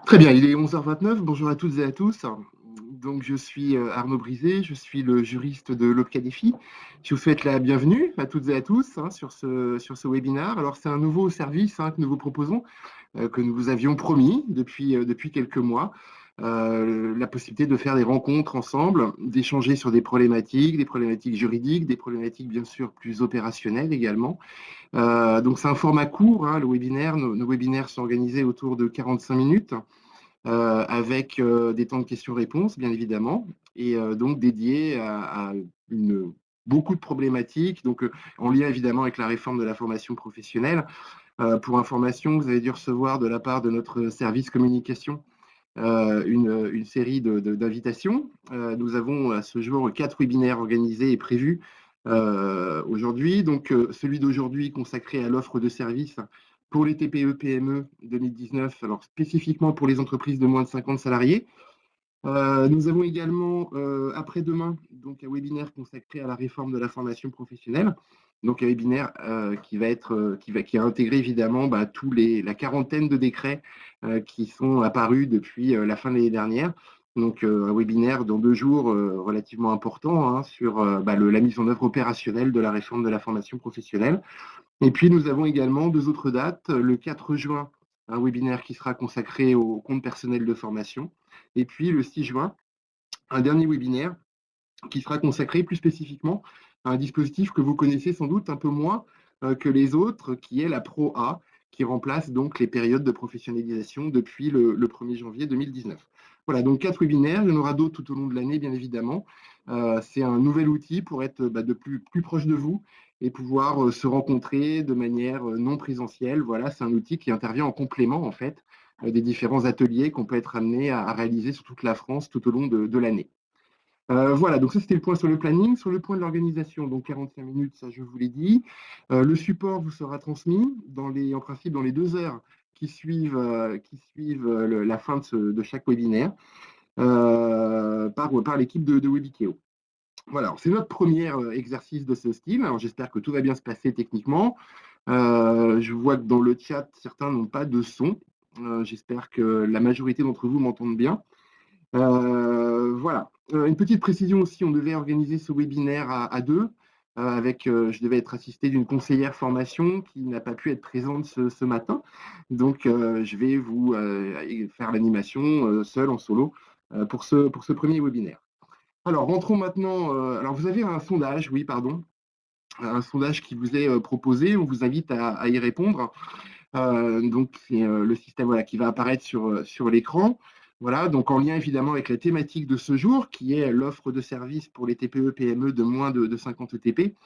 Très bien, il est 11h29. Bonjour à toutes et à tous. Donc, je suis Arnaud Brisé, je suis le juriste de l'OPCA-DEFI. Je vous souhaite la bienvenue à toutes et à tous sur ce webinaire. Alors, c'est un nouveau service que nous vous proposons, que nous vous avions promis depuis quelques mois. La possibilité de faire des rencontres ensemble, d'échanger sur des problématiques juridiques, des problématiques bien sûr plus opérationnelles également. Donc, c'est un format court, le webinaire. Nos webinaires sont organisés autour de 45 minutes avec des temps de questions-réponses, bien évidemment, et donc dédiés à beaucoup de problématiques, donc en lien évidemment avec la réforme de la formation professionnelle. Pour information, vous avez dû recevoir de la part de notre service communication une série d'invitations. Nous avons à ce jour 4 webinaires organisés et prévus aujourd'hui. Donc, celui d'aujourd'hui consacré à l'offre de services pour les TPE-PME 2019, alors spécifiquement pour les entreprises de moins de 50 salariés. Nous avons également après-demain donc un webinaire consacré à la réforme de la formation professionnelle. Donc un webinaire qui a intégré évidemment la quarantaine de décrets qui sont apparus depuis la fin de l'année dernière. Donc un webinaire dans 2 jours relativement important sur la mise en œuvre opérationnelle de la réforme de la formation professionnelle. Et puis nous avons également 2 autres dates. Le 4 juin, un webinaire qui sera consacré au compte personnel de formation. Et puis le 6 juin, un dernier webinaire qui sera consacré plus spécifiquement à un dispositif que vous connaissez sans doute un peu moins que les autres, qui est la Pro A, qui remplace donc les périodes de professionnalisation depuis le 1er janvier 2019. Voilà, donc 4 webinaires, il y en aura d'autres tout au long de l'année, bien évidemment. C'est un nouvel outil pour être de plus proche de vous et pouvoir se rencontrer de manière non présentielle. Voilà, c'est un outil qui intervient en complément, en fait, des différents ateliers qu'on peut être amené à réaliser sur toute la France tout au long de l'année. Voilà, donc ça c'était le point sur le planning. Sur le point de l'organisation, donc 45 minutes, ça je vous l'ai dit. Le support vous sera transmis en principe dans les 2 heures qui suivent la fin de chaque webinaire par l'équipe de Webikeo. Voilà, c'est notre premier exercice de ce style. Alors j'espère que tout va bien se passer techniquement. Je vois que dans le chat, certains n'ont pas de son. J'espère que la majorité d'entre vous m'entendent bien. Voilà. Une petite précision aussi, on devait organiser ce webinaire à 2, je devais être assisté d'une conseillère formation qui n'a pas pu être présente ce matin. Donc, je vais vous faire l'animation seul, en solo, pour ce premier webinaire. Alors, rentrons maintenant. Alors, vous avez un sondage, oui, pardon, un sondage qui vous est proposé. On vous invite à y répondre. Donc, c'est le système qui va apparaître sur l'écran. Voilà, donc en lien évidemment avec la thématique de ce jour, qui est l'offre de services pour les TPE-PME de moins de 50 ETP.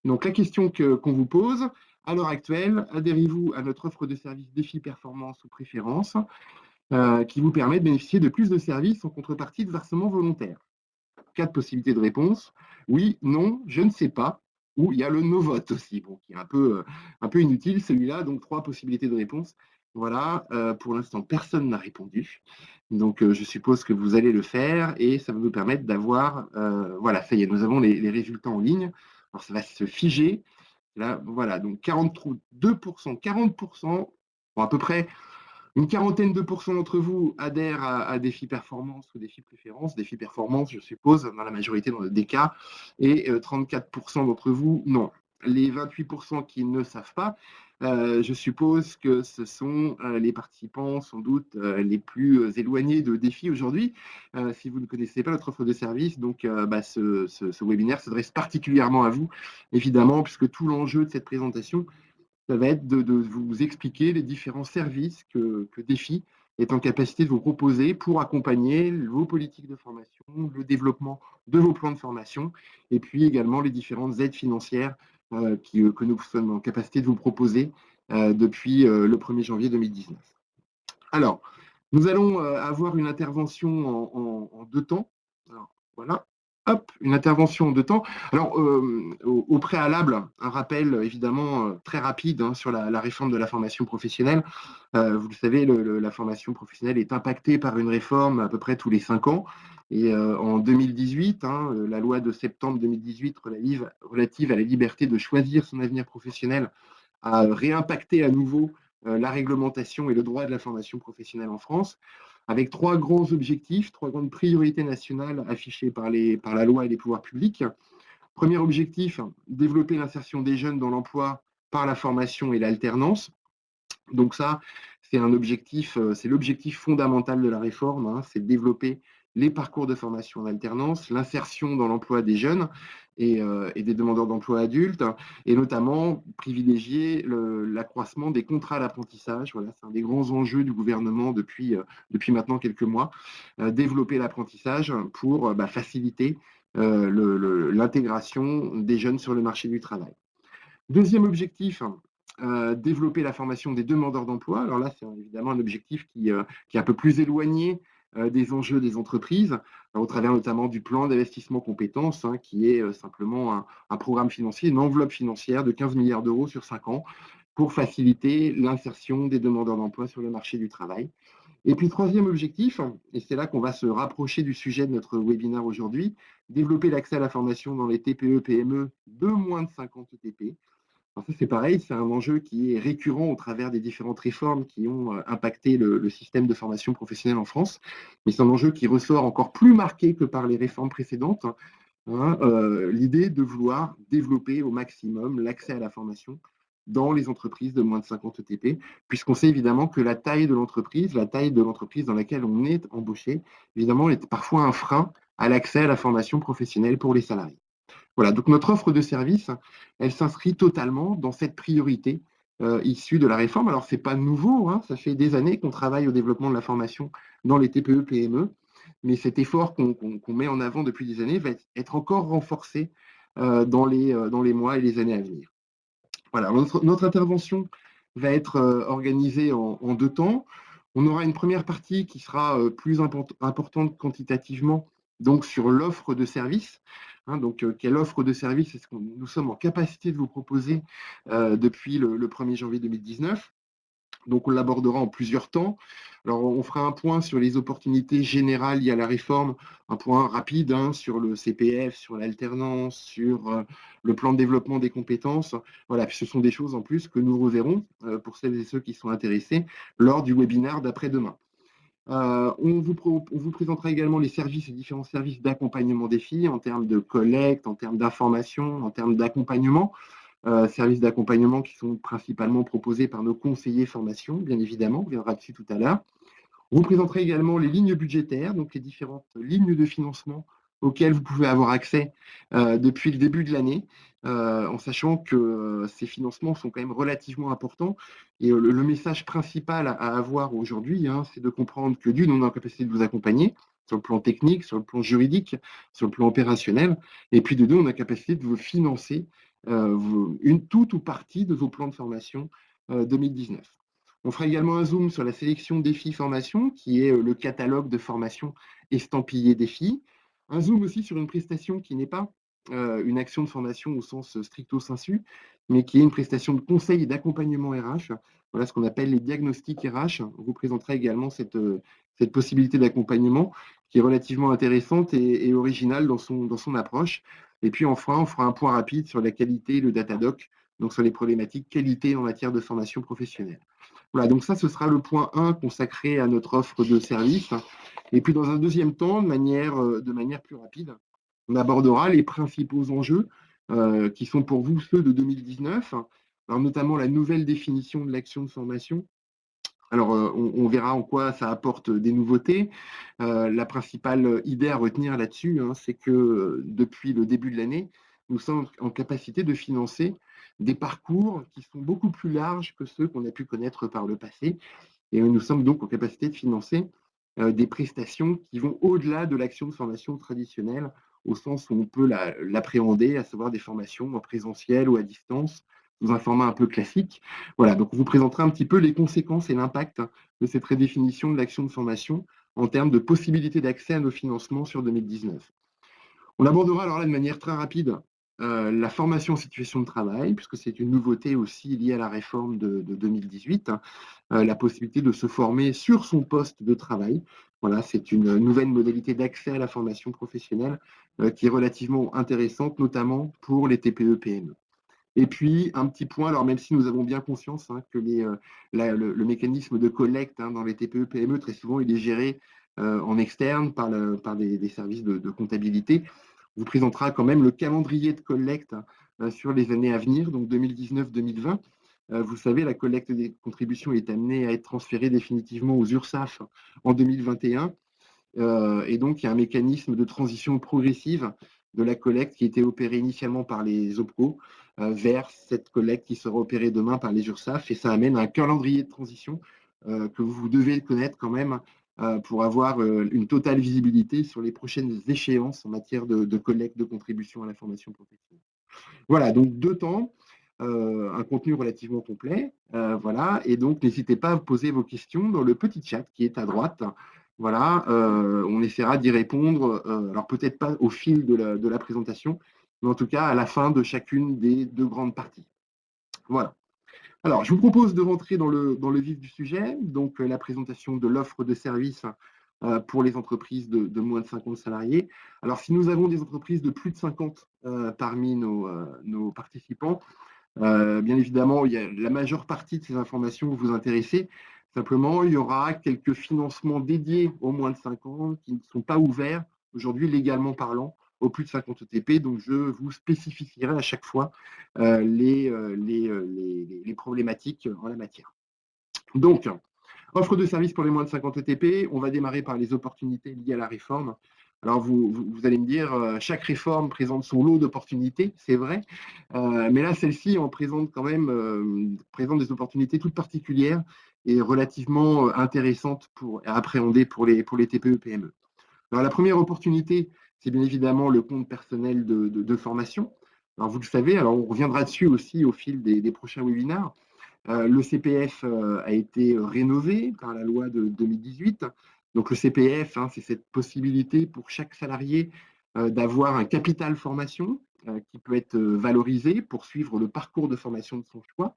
Donc, la question qu'on vous pose, à l'heure actuelle, adhérez-vous à notre offre de services défi performance ou préférence qui vous permet de bénéficier de plus de services en contrepartie de versement volontaire? 4 possibilités de réponse. Oui, non, je ne sais pas. Ou il y a le no vote aussi, bon, qui est un peu inutile celui-là. Donc 3 possibilités de réponse. Voilà, pour l'instant, personne n'a répondu. Donc je suppose que vous allez le faire et ça va nous permettre d'avoir, voilà, ça y est, nous avons les résultats en ligne. Alors ça va se figer. Là, voilà, donc 42%, 40%, bon, à peu près une quarantaine de pourcents d'entre vous adhèrent à Défi Performance ou Défi Préférence. Défi Performance, je suppose, dans la majorité des cas, et 34% d'entre vous, non. Les 28% qui ne savent pas, je suppose que ce sont les participants sans doute les plus éloignés de Défi aujourd'hui. Si vous ne connaissez pas notre offre de service, donc ce webinaire s'adresse particulièrement à vous, évidemment, puisque tout l'enjeu de cette présentation, ça va être de vous expliquer les différents services que Défi est en capacité de vous proposer pour accompagner vos politiques de formation, le développement de vos plans de formation, et puis également les différentes aides financières que nous sommes en capacité de vous proposer depuis le 1er janvier 2019. Alors, nous allons avoir une intervention en 2 temps. Alors, voilà. Hop, une intervention en 2 temps. Alors, au préalable, un rappel évidemment très rapide sur la réforme de la formation professionnelle. Vous le savez, la formation professionnelle est impactée par une réforme à peu près tous les 5 ans. Et en 2018, la loi de septembre 2018 relative à la liberté de choisir son avenir professionnel a réimpacté à nouveau la réglementation et le droit de la formation professionnelle en France. avec trois grands objectifs, trois grandes priorités nationales affichées par la loi et les pouvoirs publics. Premier objectif, développer l'insertion des jeunes dans l'emploi par la formation et l'alternance. Donc ça, c'est un objectif, c'est l'objectif fondamental de la réforme, hein, c'est de développer les parcours de formation en alternance, l'insertion dans l'emploi des jeunes et des demandeurs d'emploi adultes, et notamment privilégier l'accroissement des contrats d'apprentissage. Voilà, c'est un des grands enjeux du gouvernement depuis maintenant quelques mois, développer l'apprentissage pour faciliter l'intégration des jeunes sur le marché du travail. Deuxième objectif, développer la formation des demandeurs d'emploi. Alors là, c'est évidemment un objectif qui est un peu plus éloigné des enjeux des entreprises, au travers notamment du plan d'investissement compétences, hein, qui est simplement un programme financier, une enveloppe financière de 15 milliards d'euros sur 5 ans pour faciliter l'insertion des demandeurs d'emploi sur le marché du travail. Et puis, troisième objectif, et c'est là qu'on va se rapprocher du sujet de notre webinaire aujourd'hui, développer l'accès à la formation dans les TPE-PME de moins de 50 TP. Alors ça, c'est pareil, c'est un enjeu qui est récurrent au travers des différentes réformes qui ont impacté le système de formation professionnelle en France. Mais c'est un enjeu qui ressort encore plus marqué que par les réformes précédentes, hein, l'idée de vouloir développer au maximum l'accès à la formation dans les entreprises de moins de 50 TP, puisqu'on sait évidemment que la taille de l'entreprise dans laquelle on est embauché, évidemment, est parfois un frein à l'accès à la formation professionnelle pour les salariés. Voilà, donc notre offre de service, elle s'inscrit totalement dans cette priorité issue de la réforme. Alors, ce n'est pas nouveau, hein, ça fait des années qu'on travaille au développement de la formation dans les TPE-PME, mais cet effort qu'on met en avant depuis des années va être encore renforcé dans les mois et les années à venir. Voilà, notre intervention va être organisée en deux temps. On aura une première partie qui sera plus importante quantitativement, donc sur l'offre de service. Hein, donc, quelle offre de service est-ce que nous sommes en capacité de vous proposer depuis le 1er janvier 2019? Donc, on l'abordera en plusieurs temps. Alors, on fera un point sur les opportunités générales liées à la réforme, un point rapide hein, sur le CPF, sur l'alternance, sur le plan de développement des compétences. Voilà, ce sont des choses en plus que nous reverrons pour celles et ceux qui sont intéressés lors du webinaire d'après-demain. On vous présentera également les différents services d'accompagnement des filles en termes de collecte, en termes d'information, en termes d'accompagnement. Services d'accompagnement qui sont principalement proposés par nos conseillers formation, bien évidemment, on viendra dessus tout à l'heure. On vous présenterai également les lignes budgétaires, donc les différentes lignes de financement auxquelles vous pouvez avoir accès depuis le début de l'année, en sachant que ces financements sont quand même relativement importants. Et le message principal à avoir aujourd'hui, hein, c'est de comprendre que d'une, on est en capacité de vous accompagner sur le plan technique, sur le plan juridique, sur le plan opérationnel, et puis de deux, on a la capacité de vous financer une toute ou partie de vos plans de formation 2019. On fera également un zoom sur la sélection défis formation, qui est le catalogue de formation estampillé défis. Un zoom aussi sur une prestation qui n'est pas une action de formation au sens stricto sensu, mais qui est une prestation de conseil et d'accompagnement RH. Voilà ce qu'on appelle les diagnostics RH. On vous présentera également cette possibilité d'accompagnement qui est relativement intéressante et originale dans son approche. Et puis enfin, on fera un point rapide sur la qualité et le Datadoc, donc sur les problématiques qualité en matière de formation professionnelle. Voilà, donc ça, ce sera le point 1 consacré à notre offre de service. Et puis dans un deuxième temps, de manière plus rapide, on abordera les principaux enjeux qui sont pour vous ceux de 2019, alors notamment la nouvelle définition de l'action de formation. Alors, on verra en quoi ça apporte des nouveautés. La principale idée à retenir là-dessus, hein, c'est que depuis le début de l'année, nous sommes en capacité de financer des parcours qui sont beaucoup plus larges que ceux qu'on a pu connaître par le passé. Et nous sommes donc en capacité de financer des prestations qui vont au-delà de l'action de formation traditionnelle, au sens où on peut l'appréhender, à savoir des formations en présentiel ou à distance, sous un format un peu classique. Voilà, donc on vous présentera un petit peu les conséquences et l'impact de cette redéfinition de l'action de formation en termes de possibilités d'accès à nos financements sur 2019. On abordera alors là de manière très rapide la formation en situation de travail, puisque c'est une nouveauté aussi liée à la réforme de 2018, hein, la possibilité de se former sur son poste de travail. Voilà, c'est une nouvelle modalité d'accès à la formation professionnelle qui est relativement intéressante, notamment pour les TPE-PME. Et puis, un petit point, alors même si nous avons bien conscience que le mécanisme de collecte dans les TPE-PME, très souvent, il est géré en externe par des services de comptabilité, on vous présentera quand même le calendrier de collecte sur les années à venir, donc 2019-2020. Vous savez, la collecte des contributions est amenée à être transférée définitivement aux URSSAF en 2021. Et donc, il y a un mécanisme de transition progressive de la collecte qui était opérée initialement par les OPCO vers cette collecte qui sera opérée demain par les URSSAF. Et ça amène un calendrier de transition que vous devez connaître quand même pour avoir une totale visibilité sur les prochaines échéances en matière de collecte de contributions à la formation professionnelle. Voilà, donc 2 temps, un contenu relativement complet. Voilà, et donc n'hésitez pas à poser vos questions dans le petit chat qui est à droite. Voilà, on essaiera d'y répondre, alors peut-être pas au fil de la présentation, mais en tout cas à la fin de chacune des 2 grandes parties. Voilà. Alors, je vous propose de rentrer dans le vif du sujet, donc la présentation de l'offre de services pour les entreprises de moins de 50 salariés. Alors, si nous avons des entreprises de plus de 50 parmi nos participants, bien évidemment, la majeure partie de ces informations vous intéresser. Simplement, il y aura quelques financements dédiés aux moins de 50 qui ne sont pas ouverts aujourd'hui légalement parlant aux plus de 50 ETP. Donc, je vous spécifierai à chaque fois les problématiques en la matière. Donc, offre de services pour les moins de 50 ETP, on va démarrer par les opportunités liées à la réforme. Alors, vous allez me dire, chaque réforme présente son lot d'opportunités, c'est vrai, mais là, celle-ci en présente quand même présente des opportunités toutes particulières et relativement intéressantes à appréhender pour les TPE-PME. Alors, la première opportunité, c'est bien évidemment le compte personnel de formation. Alors, vous le savez, alors on reviendra dessus aussi au fil des prochains webinaires. Le CPF a été rénové par la loi de 2018. Donc le CPF, c'est cette possibilité pour chaque salarié d'avoir un capital formation qui peut être valorisé pour suivre le parcours de formation de son choix,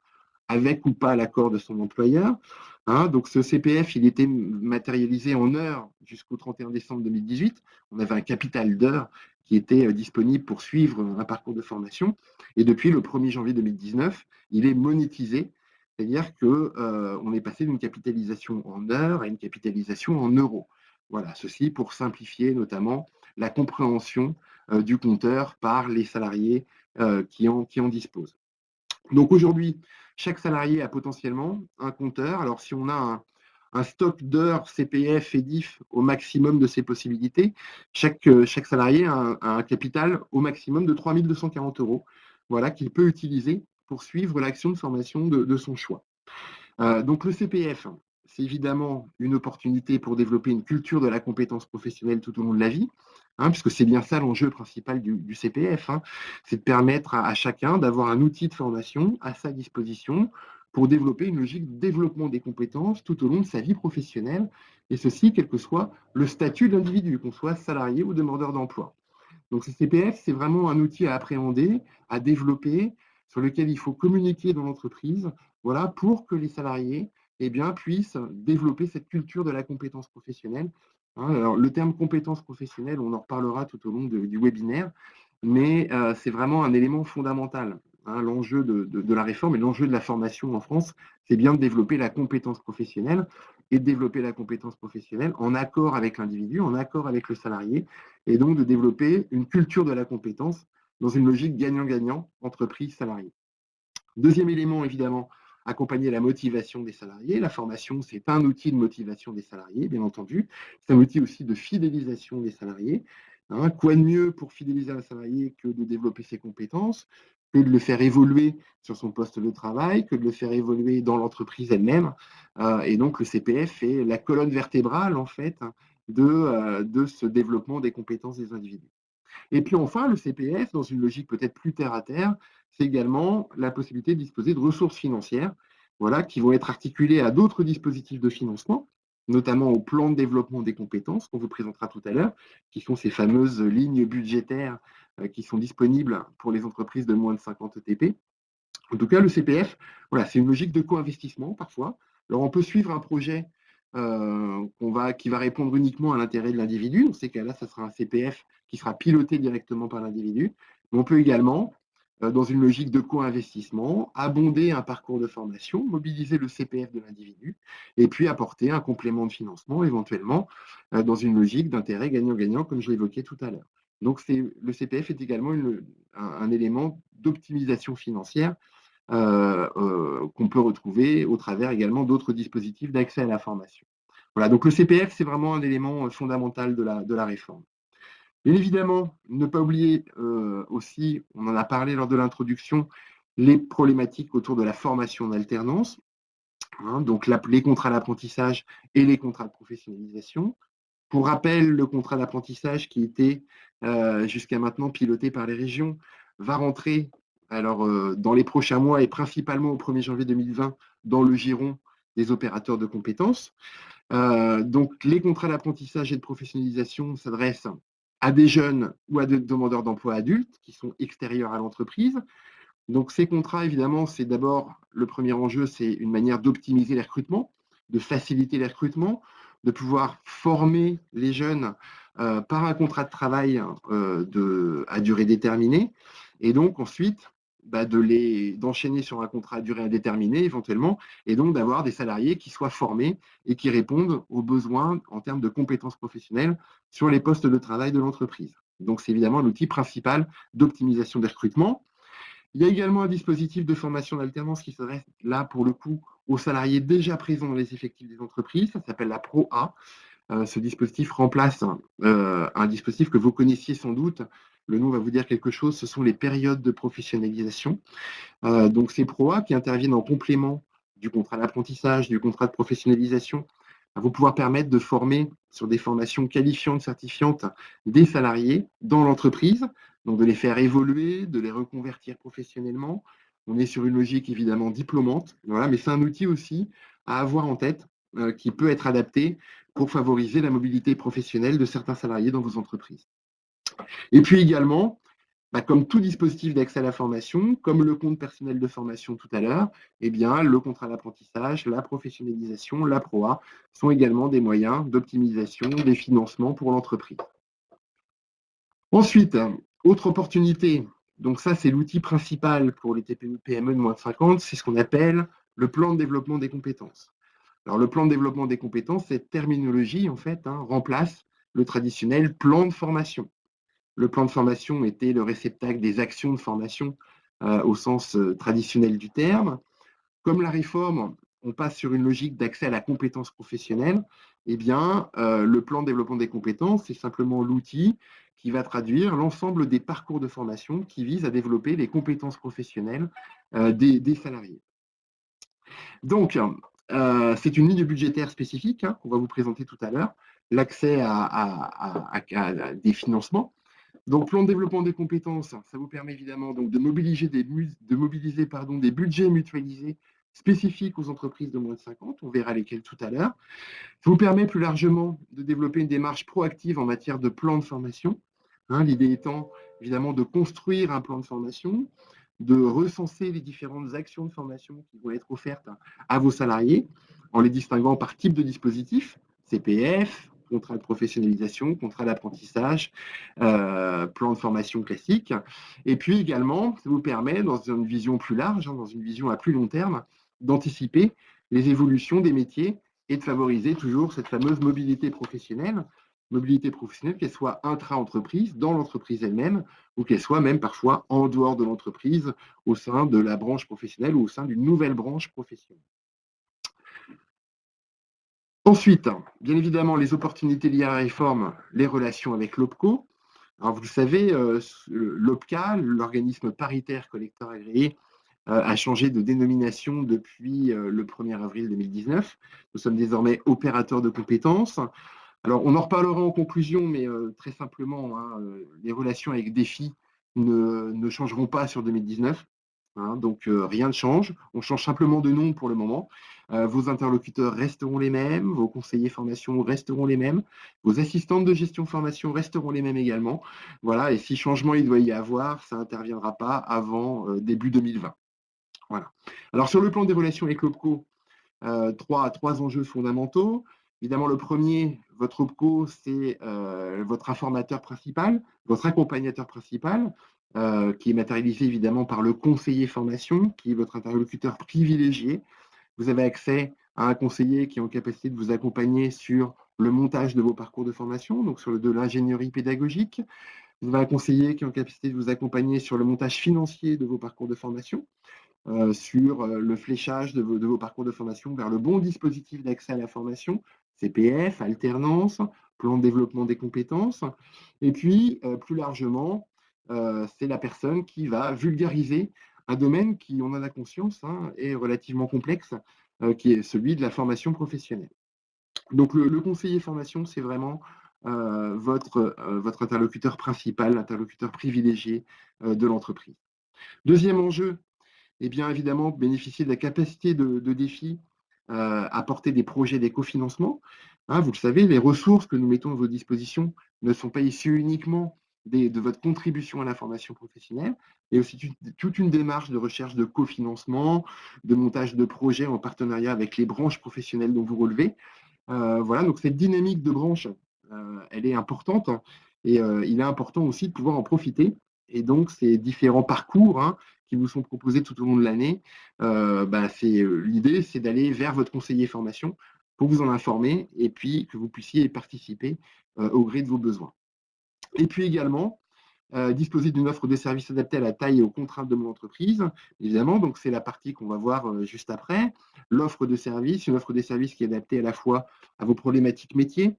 avec ou pas l'accord de son employeur. Donc ce CPF, il était matérialisé en heures jusqu'au 31 décembre 2018. On avait un capital d'heures qui était disponible pour suivre un parcours de formation. Et depuis le 1er janvier 2019, il est monétisé, c'est-à-dire qu'on est passé d'une capitalisation en heures à une capitalisation en euros. Voilà, ceci pour simplifier notamment la compréhension du compteur par les salariés qui en disposent. Donc aujourd'hui, chaque salarié a potentiellement un compteur. Alors si on a un stock d'heures CPF et DIF au maximum de ses possibilités, chaque salarié a un capital au maximum de 3 240 euros, voilà, qu'il peut utiliser pour suivre l'action de formation de son choix. Donc le CPF, c'est évidemment une opportunité pour développer une culture de la compétence professionnelle tout au long de la vie, puisque c'est bien ça l'enjeu principal du CPF, c'est de permettre à chacun d'avoir un outil de formation à sa disposition pour développer une logique de développement des compétences tout au long de sa vie professionnelle, et ceci quel que soit le statut de l'individu, qu'on soit salarié ou demandeur d'emploi. Donc ce CPF, c'est vraiment un outil à appréhender, à développer, sur lequel il faut communiquer dans l'entreprise, voilà, pour que les salariés puissent développer cette culture de la compétence professionnelle. Alors, le terme compétence professionnelle, on en reparlera tout au long du webinaire, mais c'est vraiment un élément fondamental. L'enjeu de la réforme et l'enjeu de la formation en France, c'est bien de développer la compétence professionnelle et de développer la compétence professionnelle en accord avec l'individu, en accord avec le salarié, et donc de développer une culture de la compétence dans une logique gagnant-gagnant, entreprise-salarié. Deuxième élément, évidemment, accompagner la motivation des salariés. La formation, c'est un outil de motivation des salariés, bien entendu. C'est un outil aussi de fidélisation des salariés. Quoi de mieux pour fidéliser un salarié que de développer ses compétences, que de le faire évoluer sur son poste de travail, que de le faire évoluer dans l'entreprise elle-même. Et donc, le CPF est la colonne vertébrale, en fait, de ce développement des compétences des individus. Et puis enfin, le CPF, dans une logique peut-être plus terre à terre, c'est également la possibilité de disposer de ressources financières, voilà, qui vont être articulées à d'autres dispositifs de financement, notamment au plan de développement des compétences qu'on vous présentera tout à l'heure, qui sont ces fameuses lignes budgétaires qui sont disponibles pour les entreprises de moins de 50 ETP. En tout cas, le CPF, voilà, c'est une logique de co-investissement parfois. Alors, on peut suivre un projet qui va répondre uniquement à l'intérêt de l'individu. Dans ces cas-là, ça sera un CPF qui sera piloté directement par l'individu. Mais on peut également dans une logique de co-investissement, abonder un parcours de formation, mobiliser le CPF de l'individu, et puis apporter un complément de financement éventuellement dans une logique d'intérêt gagnant-gagnant, comme je l'évoquais tout à l'heure. Donc le CPF est également un élément d'optimisation financière qu'on peut retrouver au travers également d'autres dispositifs d'accès à la formation. Voilà, donc le CPF, c'est vraiment un élément fondamental de la réforme. Bien évidemment, ne pas oublier aussi, on en a parlé lors de l'introduction, les problématiques autour de la formation en alternance, hein, donc les contrats d'apprentissage et les contrats de professionnalisation. Pour rappel, le contrat d'apprentissage qui était jusqu'à maintenant piloté par les régions va rentrer dans les prochains mois et principalement au 1er janvier 2020 dans le giron des opérateurs de compétences. Donc, les contrats d'apprentissage et de professionnalisation s'adressent à des jeunes ou à des demandeurs d'emploi adultes qui sont extérieurs à l'entreprise. Donc, ces contrats, évidemment, c'est d'abord le premier enjeu, c'est une manière d'optimiser les recrutements, de faciliter les recrutements, de pouvoir former les jeunes par un contrat de travail à durée déterminée, et donc ensuite d'enchaîner sur un contrat à durée indéterminée éventuellement, et donc d'avoir des salariés qui soient formés et qui répondent aux besoins en termes de compétences professionnelles sur les postes de travail de l'entreprise. Donc c'est évidemment l'outil principal d'optimisation des recrutements. Il y a également un dispositif de formation d'alternance qui s'adresse là pour le coup aux salariés déjà présents dans les effectifs des entreprises, ça s'appelle la Pro-A. Ce dispositif remplace un dispositif que vous connaissiez sans doute. Le nom va vous dire quelque chose, ce sont les périodes de professionnalisation. Donc ces PROA qui interviennent en complément du contrat d'apprentissage, du contrat de professionnalisation, vont pouvoir permettre de former sur des formations qualifiantes, certifiantes des salariés dans l'entreprise, donc de les faire évoluer, de les reconvertir professionnellement. On est sur une logique évidemment diplômante, voilà, mais c'est un outil aussi à avoir en tête qui peut être adapté pour favoriser la mobilité professionnelle de certains salariés dans vos entreprises. Et puis également, comme tout dispositif d'accès à la formation, comme le compte personnel de formation tout à l'heure, eh bien, le contrat d'apprentissage, la professionnalisation, la PROA sont également des moyens d'optimisation des financements pour l'entreprise. Ensuite, autre opportunité, donc ça c'est l'outil principal pour les TPE-PME de moins de 50, c'est ce qu'on appelle le plan de développement des compétences. Alors le plan de développement des compétences, cette terminologie en fait remplace le traditionnel plan de formation. Le plan de formation était le réceptacle des actions de formation au sens traditionnel du terme. Comme la réforme, on passe sur une logique d'accès à la compétence professionnelle, eh bien, le plan de développement des compétences, c'est simplement l'outil qui va traduire l'ensemble des parcours de formation qui visent à développer les compétences professionnelles des salariés. Donc, c'est une ligne budgétaire spécifique qu'on va vous présenter tout à l'heure, l'accès à des financements. Donc, plan de développement des compétences, ça vous permet évidemment donc, de mobiliser des budgets mutualisés spécifiques aux entreprises de moins de 50. On verra lesquels tout à l'heure. Ça vous permet plus largement de développer une démarche proactive en matière de plan de formation. L'idée étant évidemment de construire un plan de formation, de recenser les différentes actions de formation qui vont être offertes à vos salariés en les distinguant par type de dispositif, CPF, contrat de professionnalisation, contrat d'apprentissage, plan de formation classique. Et puis également, ça vous permet, dans une vision plus large, dans une vision à plus long terme, d'anticiper les évolutions des métiers et de favoriser toujours cette fameuse mobilité professionnelle, qu'elle soit intra-entreprise, dans l'entreprise elle-même, ou qu'elle soit même parfois en dehors de l'entreprise, au sein de la branche professionnelle ou au sein d'une nouvelle branche professionnelle. Ensuite, bien évidemment, les opportunités liées à la réforme, les relations avec l'OPCO. Alors, vous le savez, l'OPCA, l'organisme paritaire collecteur agréé, a changé de dénomination depuis le 1er avril 2019. Nous sommes désormais opérateurs de compétences. Alors, on en reparlera en conclusion, mais très simplement, les relations avec DEFI ne changeront pas sur 2019. Donc, rien ne change. On change simplement de nom pour le moment. Vos interlocuteurs resteront les mêmes, vos conseillers formation resteront les mêmes, vos assistantes de gestion formation resteront les mêmes également. Voilà, et si changement il doit y avoir, ça n'interviendra pas avant début 2020. Voilà. Alors, sur le plan des relations avec l'OPCO, trois enjeux fondamentaux. Évidemment, le premier, votre OPCO, c'est votre informateur principal, votre accompagnateur principal. qui est matérialisé évidemment par le conseiller formation, qui est votre interlocuteur privilégié. Vous avez accès à un conseiller qui est en capacité de vous accompagner sur le montage de vos parcours de formation, donc sur de l'ingénierie pédagogique. Vous avez un conseiller qui est en capacité de vous accompagner sur le montage financier de vos parcours de formation, sur le fléchage de vos parcours de formation vers le bon dispositif d'accès à la formation, CPF, alternance, plan de développement des compétences. Et puis, plus largement, c'est la personne qui va vulgariser un domaine qui, on en a conscience, hein, est relativement complexe, qui est celui de la formation professionnelle. Donc, le conseiller formation, c'est vraiment votre interlocuteur principal, l'interlocuteur privilégié de l'entreprise. Deuxième enjeu, eh bien évidemment, bénéficier de la capacité de défi à porter des projets d'écofinancement. Hein, vous le savez, les ressources que nous mettons à vos dispositions ne sont pas issues uniquement de votre contribution à la formation professionnelle, mais aussi toute une démarche de recherche de cofinancement, de montage de projets en partenariat avec les branches professionnelles dont vous relevez. Voilà, donc cette dynamique de branche, elle est importante, hein, et il est important aussi de pouvoir en profiter. Et donc, ces différents parcours, hein, qui vous sont proposés tout au long de l'année, l'idée, c'est d'aller vers votre conseiller formation pour vous en informer et puis que vous puissiez participer au gré de vos besoins. Et puis également, disposer d'une offre de services adaptée à la taille et aux contraintes de mon entreprise, évidemment. Donc, c'est la partie qu'on va voir juste après. L'offre de services, une offre de services qui est adaptée à la fois à vos problématiques métiers,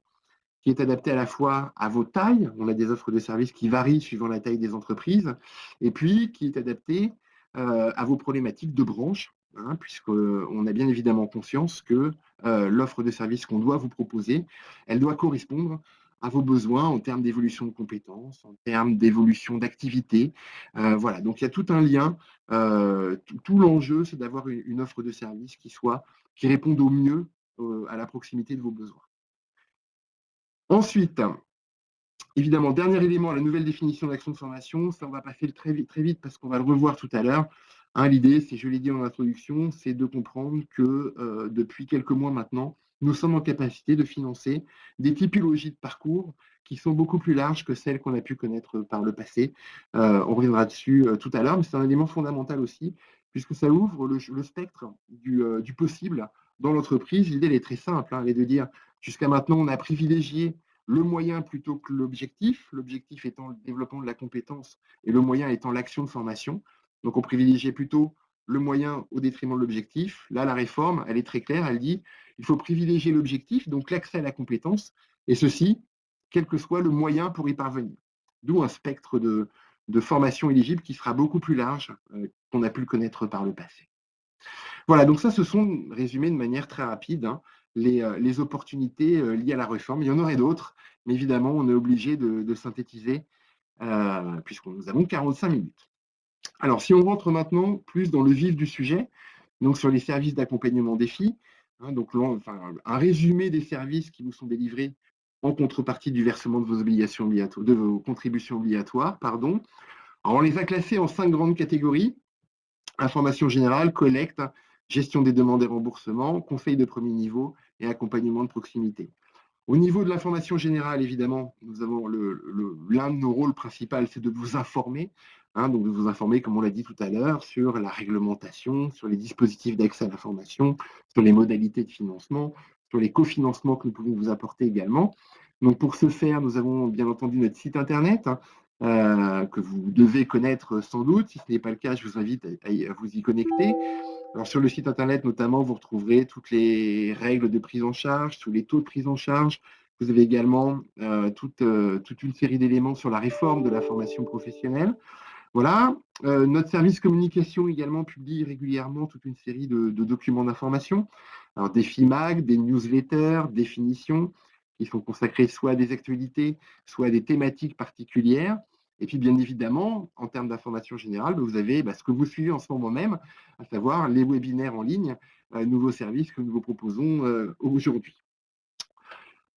qui est adaptée à la fois à vos tailles. On a des offres de services qui varient suivant la taille des entreprises, et puis qui est adaptée à vos problématiques de branche, hein, puisqu'on a bien évidemment conscience que l'offre de services qu'on doit vous proposer, elle doit correspondre à vos besoins en termes d'évolution de compétences, en termes d'évolution d'activité. Voilà, donc il y a tout un lien. Tout l'enjeu, c'est d'avoir une offre de service qui réponde au mieux à la proximité de vos besoins. Ensuite, évidemment, dernier élément, la nouvelle définition d'action de formation. Ça, on va passer très vite parce qu'on va le revoir tout à l'heure. Hein, l'idée, c'est, je l'ai dit en introduction, c'est de comprendre que depuis quelques mois maintenant, nous sommes en capacité de financer des typologies de parcours qui sont beaucoup plus larges que celles qu'on a pu connaître par le passé. On reviendra dessus tout à l'heure, mais c'est un élément fondamental aussi, puisque ça ouvre le spectre du possible dans l'entreprise. L'idée, elle est très simple, hein, elle est de dire, jusqu'à maintenant, on a privilégié le moyen plutôt que l'objectif étant le développement de la compétence et le moyen étant l'action de formation. Donc on privilégiait plutôt le moyen au détriment de l'objectif. Là, la réforme, elle est très claire, elle dit il faut privilégier l'objectif, donc l'accès à la compétence, et ceci, quel que soit le moyen pour y parvenir. D'où un spectre de formation éligible qui sera beaucoup plus large qu'on a pu le connaître par le passé. Voilà, donc ça, ce sont résumés de manière très rapide, hein, les opportunités liées à la réforme. Il y en aurait d'autres, mais évidemment, on est obligé de synthétiser puisque nous avons 45 minutes. Alors, si on rentre maintenant plus dans le vif du sujet, donc sur les services d'accompagnement défi, hein, donc un résumé des services qui vous sont délivrés en contrepartie du versement de vos obligations obligatoires, de vos contributions obligatoires, pardon. Alors, on les a classés en 5 grandes catégories. Information générale, collecte, gestion des demandes et remboursements, conseil de premier niveau et accompagnement de proximité. Au niveau de l'information générale, évidemment, nous avons l'un de nos rôles principaux, c'est de vous informer, hein, donc de vous informer, comme on l'a dit tout à l'heure, sur la réglementation, sur les dispositifs d'accès à l'information, sur les modalités de financement, sur les cofinancements que nous pouvons vous apporter également. Donc pour ce faire, nous avons bien entendu notre site internet, hein, que vous devez connaître sans doute. Si ce n'est pas le cas, je vous invite à vous y connecter. Alors sur le site internet notamment, vous retrouverez toutes les règles de prise en charge, tous les taux de prise en charge. Vous avez également toute une série d'éléments sur la réforme de la formation professionnelle. Voilà. Notre service communication également publie régulièrement toute une série de documents d'information. Alors des FIMAG, des newsletters, définitions, qui sont consacrées soit à des actualités, soit à des thématiques particulières. Et puis, bien évidemment, en termes d'information générale, vous avez ce que vous suivez en ce moment même, à savoir les webinaires en ligne, nouveaux services que nous vous proposons aujourd'hui.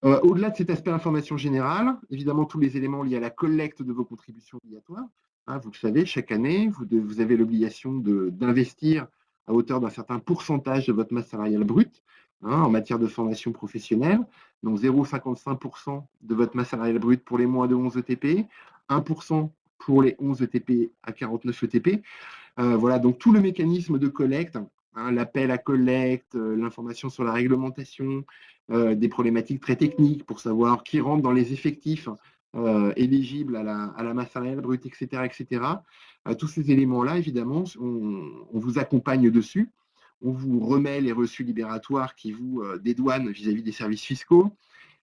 Au-delà de cet aspect information générale, évidemment, tous les éléments liés à la collecte de vos contributions obligatoires. Hein, vous le savez, chaque année, vous avez l'obligation d'investir à hauteur d'un certain pourcentage de votre masse salariale brute, hein, en matière de formation professionnelle. Donc 0,55% de votre masse salariale brute pour les moins de 11 ETP, 1% pour les 11 ETP à 49 ETP. Voilà, donc tout le mécanisme de collecte, hein, l'appel à collecte, l'information sur la réglementation, des problématiques très techniques pour savoir qui rentre dans les effectifs éligibles à la masse salariale brute, etc. etc. Tous ces éléments-là, évidemment, on vous accompagne dessus. On vous remet les reçus libératoires qui vous dédouanent vis-à-vis des services fiscaux.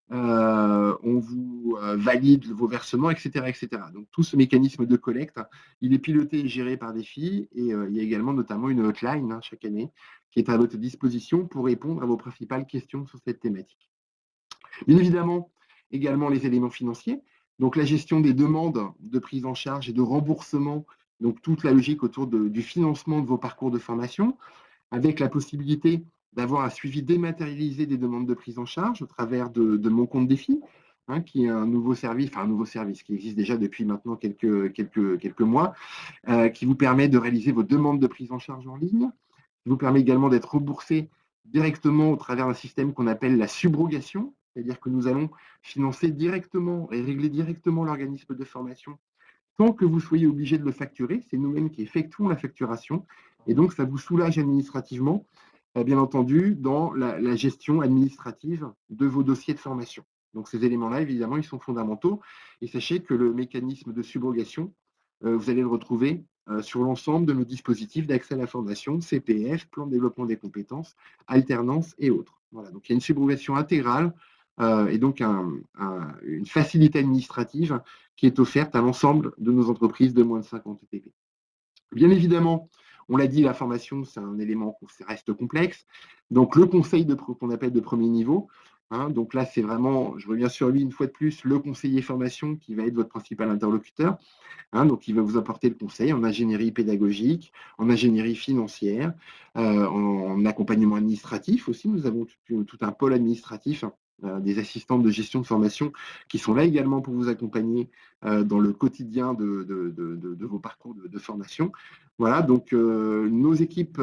On vous valide vos versements, etc., etc. Donc tout ce mécanisme de collecte, il est piloté et géré par des filles et il y a également notamment une hotline chaque année qui est à votre disposition pour répondre à vos principales questions sur cette thématique. Bien évidemment, également les éléments financiers, donc la gestion des demandes de prise en charge et de remboursement, donc toute la logique autour du financement de vos parcours de formation, avec la possibilité d'avoir un suivi dématérialisé des demandes de prise en charge au travers de Mon Compte Défi, hein, qui est un nouveau service qui existe déjà depuis maintenant quelques mois, qui vous permet de réaliser vos demandes de prise en charge en ligne, qui vous permet également d'être remboursé directement au travers d'un système qu'on appelle la subrogation, c'est-à-dire que nous allons financer directement et régler directement l'organisme de formation sans que vous soyez obligé de le facturer. C'est nous-mêmes qui effectuons la facturation et donc ça vous soulage administrativement, bien entendu, dans la gestion administrative de vos dossiers de formation. Donc ces éléments-là, évidemment, ils sont fondamentaux. Et sachez que le mécanisme de subrogation, vous allez le retrouver sur l'ensemble de nos dispositifs d'accès à la formation, CPF, plan de développement des compétences, alternance et autres. Voilà, donc il y a une subrogation intégrale et donc une facilité administrative qui est offerte à l'ensemble de nos entreprises de moins de 50 ETP. Bien évidemment, on l'a dit, la formation, c'est un élément qui reste complexe. Donc, le conseil qu'on appelle de premier niveau, hein, donc là, c'est vraiment, je reviens sur lui une fois de plus, le conseiller formation qui va être votre principal interlocuteur. Hein, donc, il va vous apporter le conseil en ingénierie pédagogique, en ingénierie financière, en accompagnement administratif aussi. Nous avons tout un pôle administratif, des assistantes de gestion de formation qui sont là également pour vous accompagner dans le quotidien de vos parcours de formation. Voilà, donc nos équipes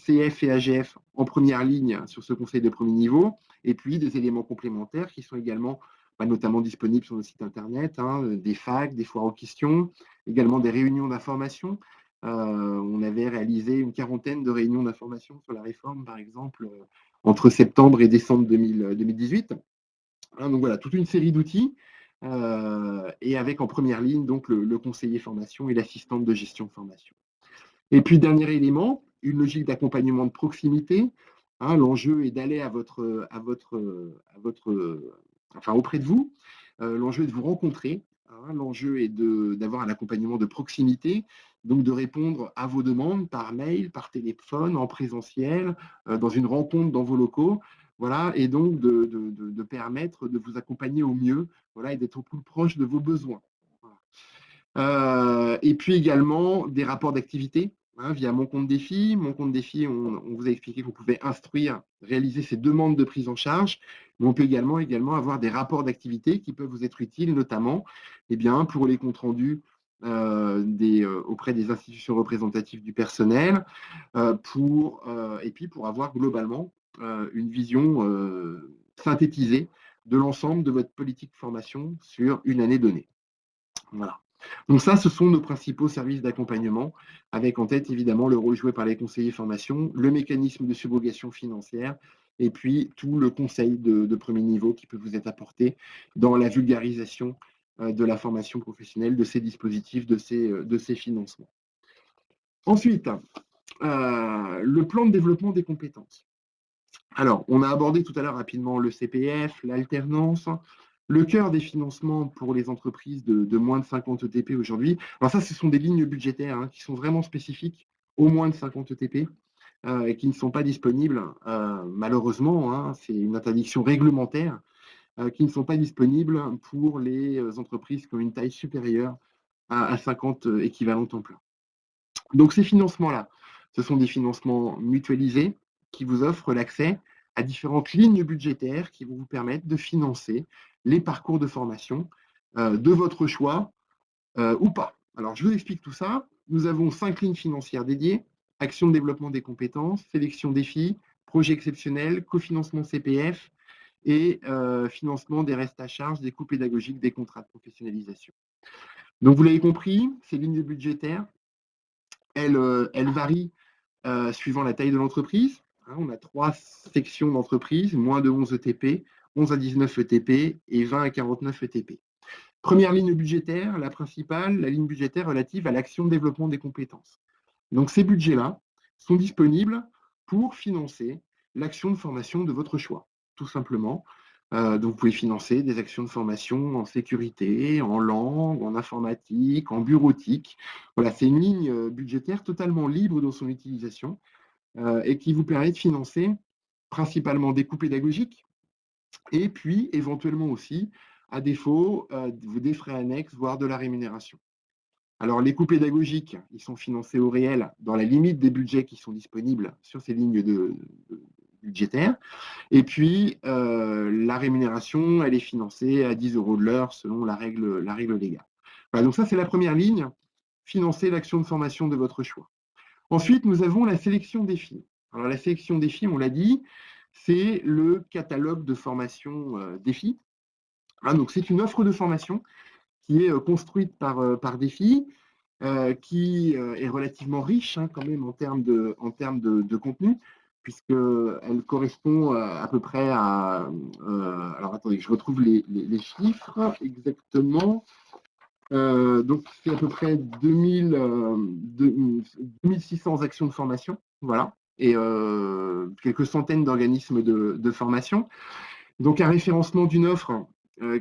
CF et AGF en première ligne sur ce conseil de premier niveau, et puis des éléments complémentaires qui sont également notamment disponibles sur le site internet, hein, des facs, des foires aux questions, également des réunions d'information. On avait réalisé une quarantaine de réunions d'information sur la réforme, par exemple, entre septembre et décembre 2018. Hein, donc voilà, toute une série d'outils, et avec en première ligne donc le conseiller formation et l'assistante de gestion de formation. Et puis, dernier élément, une logique d'accompagnement de proximité. Hein, l'enjeu est d'aller auprès de vous. L'enjeu est de vous rencontrer. Hein, l'enjeu est d'avoir un accompagnement de proximité, donc de répondre à vos demandes par mail, par téléphone, en présentiel, dans une rencontre dans vos locaux. Voilà, et donc de permettre de vous accompagner au mieux, voilà, et d'être au plus proche de vos besoins. Et puis également des rapports d'activité, hein, via Mon Compte Défi. Mon Compte Défi, on vous a expliqué qu'on pouvait instruire, réaliser ces demandes de prise en charge, mais on peut également avoir des rapports d'activité qui peuvent vous être utiles, notamment pour les comptes rendus auprès des institutions représentatives du personnel, et puis pour avoir globalement une vision synthétisée de l'ensemble de votre politique de formation sur une année donnée. Voilà. Donc ça, ce sont nos principaux services d'accompagnement, avec en tête évidemment le rôle joué par les conseillers formation, le mécanisme de subrogation financière, et puis tout le conseil de premier niveau qui peut vous être apporté dans la vulgarisation de la formation professionnelle, de ces dispositifs, de ces financements. Ensuite, le plan de développement des compétences. Alors, on a abordé tout à l'heure rapidement le CPF, l'alternance, le cœur des financements pour les entreprises de moins de 50 ETP aujourd'hui. Alors ça, ce sont des lignes budgétaires, hein, qui sont vraiment spécifiques aux moins de 50 ETP et qui ne sont pas disponibles, malheureusement, hein, c'est une interdiction réglementaire, qui ne sont pas disponibles pour les entreprises qui ont une taille supérieure à 50 équivalents temps plein. Donc ces financements-là, ce sont des financements mutualisés qui vous offrent l'accès à différentes lignes budgétaires qui vont vous permettre de financer les parcours de formation de votre choix ou pas. Alors, je vous explique tout ça. Nous avons 5 lignes financières dédiées: action de développement des compétences, sélection défis, projet exceptionnel, cofinancement CPF et financement des restes à charge, des coûts pédagogiques, des contrats de professionnalisation. Donc, vous l'avez compris, ces lignes budgétaires, elles varient suivant la taille de l'entreprise. Hein, on a 3 sections d'entreprise, moins de 11 ETP, 11 à 19 ETP et 20 à 49 ETP. Première ligne budgétaire, la principale, la ligne budgétaire relative à l'action de développement des compétences. Donc ces budgets-là sont disponibles pour financer l'action de formation de votre choix, tout simplement. Donc vous pouvez financer des actions de formation en sécurité, en langue, en informatique, en bureautique. Voilà, c'est une ligne budgétaire totalement libre dans son utilisation et qui vous permet de financer principalement des coûts pédagogiques et puis éventuellement aussi, à défaut, des frais annexes, voire de la rémunération. Alors, les coûts pédagogiques, ils sont financés au réel dans la limite des budgets qui sont disponibles sur ces lignes budgétaires. Et puis, la rémunération, elle est financée à 10 € de l'heure selon la règle légale. Voilà, donc ça, c'est la première ligne, financer l'action de formation de votre choix. Ensuite, nous avons la sélection des filles. Alors, la sélection des filles, on l'a dit, c'est le catalogue de formation des filles. Hein, donc, c'est une offre de formation qui est construite par des filles, qui est relativement riche hein, quand même en termes de contenu, puisqu'elle correspond à peu près à... alors attendez, que je retrouve les chiffres exactement. Donc c'est à peu près 2600 actions de formation, voilà, et quelques centaines d'organismes de formation. Donc un référencement d'une offre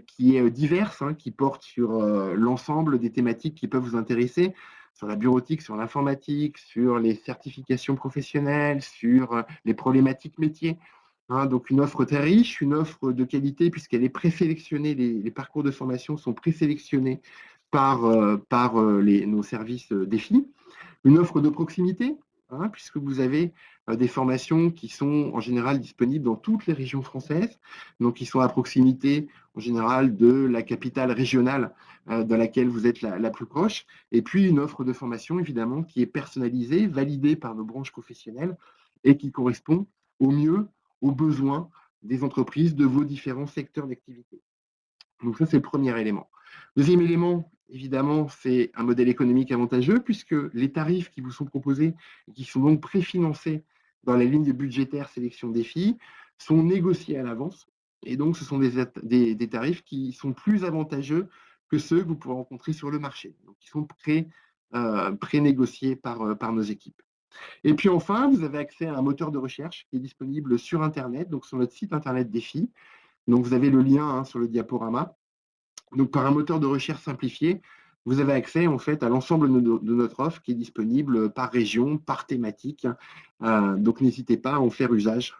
qui est diverse, hein, qui porte sur l'ensemble des thématiques qui peuvent vous intéresser, sur la bureautique, sur l'informatique, sur les certifications professionnelles, sur les problématiques métiers. Hein, donc une offre très riche, une offre de qualité puisqu'elle est présélectionnée, les parcours de formation sont présélectionnés par nos services défis. Une offre de proximité, hein, puisque vous avez des formations qui sont en général disponibles dans toutes les régions françaises, donc qui sont à proximité en général de la capitale régionale dans laquelle vous êtes la plus proche, et puis une offre de formation évidemment qui est personnalisée, validée par nos branches professionnelles et qui correspond au mieux aux besoins des entreprises de vos différents secteurs d'activité. Donc ça, c'est le premier élément. Deuxième élément, évidemment, c'est un modèle économique avantageux puisque les tarifs qui vous sont proposés et qui sont donc préfinancés dans la ligne budgétaire sélection défi sont négociés à l'avance. Et donc, ce sont des tarifs qui sont plus avantageux que ceux que vous pouvez rencontrer sur le marché, donc qui sont pré-négociés par nos équipes. Et puis enfin, vous avez accès à un moteur de recherche qui est disponible sur Internet, donc sur notre site Internet Défi. Donc, vous avez le lien hein, sur le diaporama. Donc, par un moteur de recherche simplifié, vous avez accès en fait à l'ensemble de notre offre qui est disponible par région, par thématique. Donc, n'hésitez pas à en faire usage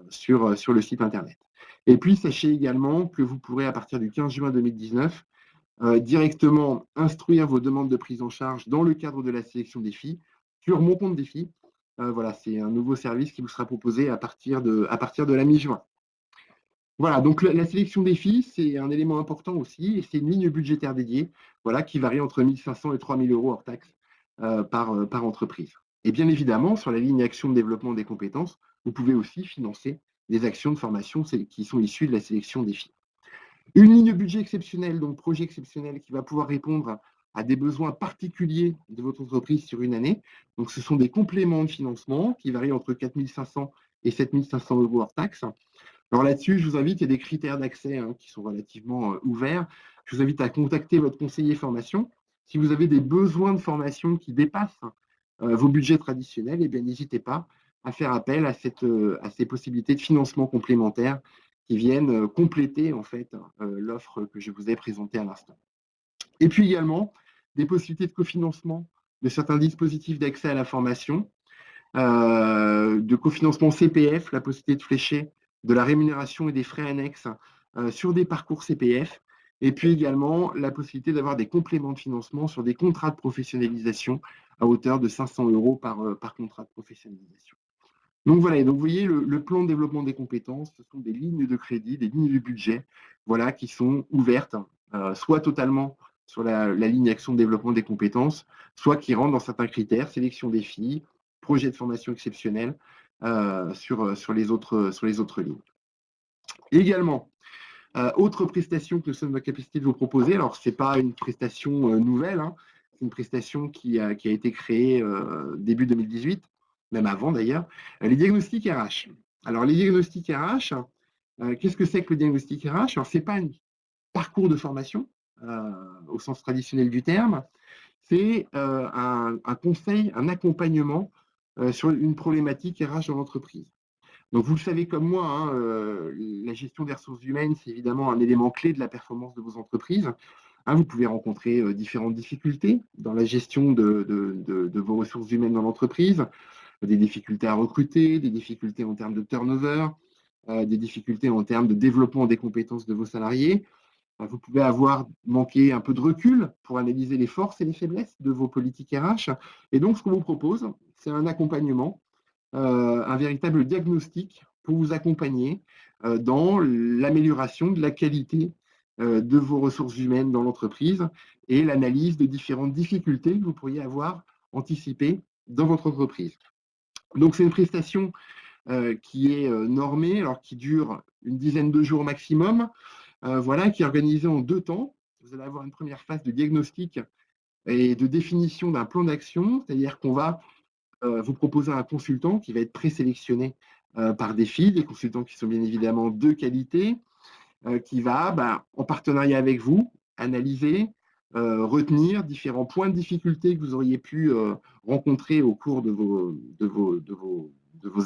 sur le site Internet. Et puis, sachez également que vous pourrez, à partir du 15 juin 2019, directement instruire vos demandes de prise en charge dans le cadre de la sélection défi sur mon compte défi. Voilà, c'est un nouveau service qui vous sera proposé à partir de la mi-juin. Voilà, donc la sélection des filles, c'est un élément important aussi, et c'est une ligne budgétaire dédiée, voilà, qui varie entre 1 500 et 3 000 € hors taxe par entreprise. Et bien évidemment, sur la ligne action de développement des compétences, vous pouvez aussi financer des actions de formation qui sont issues de la sélection des filles. Une ligne budget exceptionnelle, donc projet exceptionnel, qui va pouvoir répondre à des besoins particuliers de votre entreprise sur une année. Donc, ce sont des compléments de financement qui varient entre 4 500 et 7 500 € hors taxe. Alors là-dessus, je vous invite, il y a des critères d'accès hein, qui sont relativement ouverts. Je vous invite à contacter votre conseiller formation. Si vous avez des besoins de formation qui dépassent vos budgets traditionnels, eh bien, n'hésitez pas à faire appel à ces possibilités de financement complémentaires qui viennent compléter en fait l'offre que je vous ai présentée à l'instant. Et puis également, des possibilités de cofinancement de certains dispositifs d'accès à la formation, de cofinancement CPF, la possibilité de flécher de la rémunération et des frais annexes sur des parcours CPF, et puis également la possibilité d'avoir des compléments de financement sur des contrats de professionnalisation à hauteur de 500 € par contrat de professionnalisation. Donc voilà, et donc vous voyez, le plan de développement des compétences, ce sont des lignes de crédit, des lignes de budget, voilà, qui sont ouvertes, soit totalement sur la ligne action de développement des compétences, soit qui rentrent dans certains critères, sélection des filles, projet de formation exceptionnel, sur les autres lignes. Également, Autre prestation que nous sommes en capacité de vous proposer, alors ce n'est pas une prestation nouvelle, hein, c'est une prestation qui a été créée début 2018, même avant d'ailleurs, les diagnostics RH. Alors les diagnostics RH, qu'est-ce que c'est que le diagnostic RH? Alors ce n'est pas un parcours de formation au sens traditionnel du terme, c'est un conseil, un accompagnement sur une problématique RH dans l'entreprise. Donc, vous le savez comme moi, hein, la gestion des ressources humaines, c'est évidemment un élément clé de la performance de vos entreprises. Hein, vous pouvez rencontrer différentes difficultés dans la gestion de vos ressources humaines dans l'entreprise, des difficultés à recruter, des difficultés en termes de turnover, des difficultés en termes de développement des compétences de vos salariés. Vous pouvez avoir manqué un peu de recul pour analyser les forces et les faiblesses de vos politiques RH. Et donc, ce qu'on vous propose, c'est un accompagnement, un véritable diagnostic pour vous accompagner dans l'amélioration de la qualité de vos ressources humaines dans l'entreprise et l'analyse de différentes difficultés que vous pourriez avoir anticipées dans votre entreprise. Donc, c'est une prestation qui est normée, alors qui dure une dizaine de jours maximum, voilà, qui est organisée en 2 temps. Vous allez avoir une première phase de diagnostic et de définition d'un plan d'action, c'est-à-dire qu'on va vous proposer un consultant qui va être présélectionné par Défi, des consultants qui sont bien évidemment de qualité, qui va, en partenariat avec vous, analyser, retenir différents points de difficulté que vous auriez pu rencontrer au cours de vos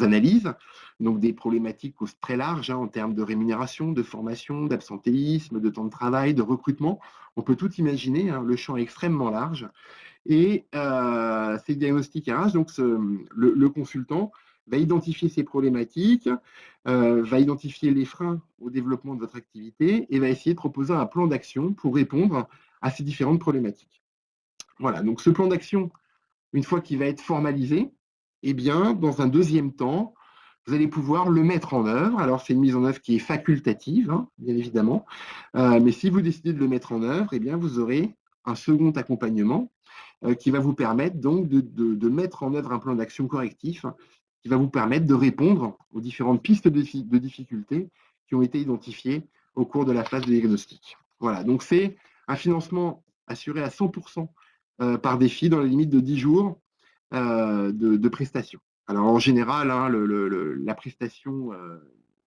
analyses. Donc des problématiques très larges hein, en termes de rémunération, de formation, d'absentéisme, de temps de travail, de recrutement. On peut tout imaginer, hein, le champ est extrêmement large. Et ces diagnostics RH, donc le consultant va identifier ces problématiques, va identifier les freins au développement de votre activité et va essayer de proposer un plan d'action pour répondre à ces différentes problématiques. Voilà, donc ce plan d'action, une fois qu'il va être formalisé, eh bien, dans un deuxième temps, vous allez pouvoir le mettre en œuvre. Alors, c'est une mise en œuvre qui est facultative, hein, bien évidemment, mais si vous décidez de le mettre en œuvre, eh bien, vous aurez un second accompagnement qui va vous permettre donc de mettre en œuvre un plan d'action correctif qui va vous permettre de répondre aux différentes pistes de difficultés qui ont été identifiées au cours de la phase de diagnostic. Voilà, donc c'est un financement assuré à 100% par Défi dans la limite de 10 jours de prestation. Alors en général, hein, la prestation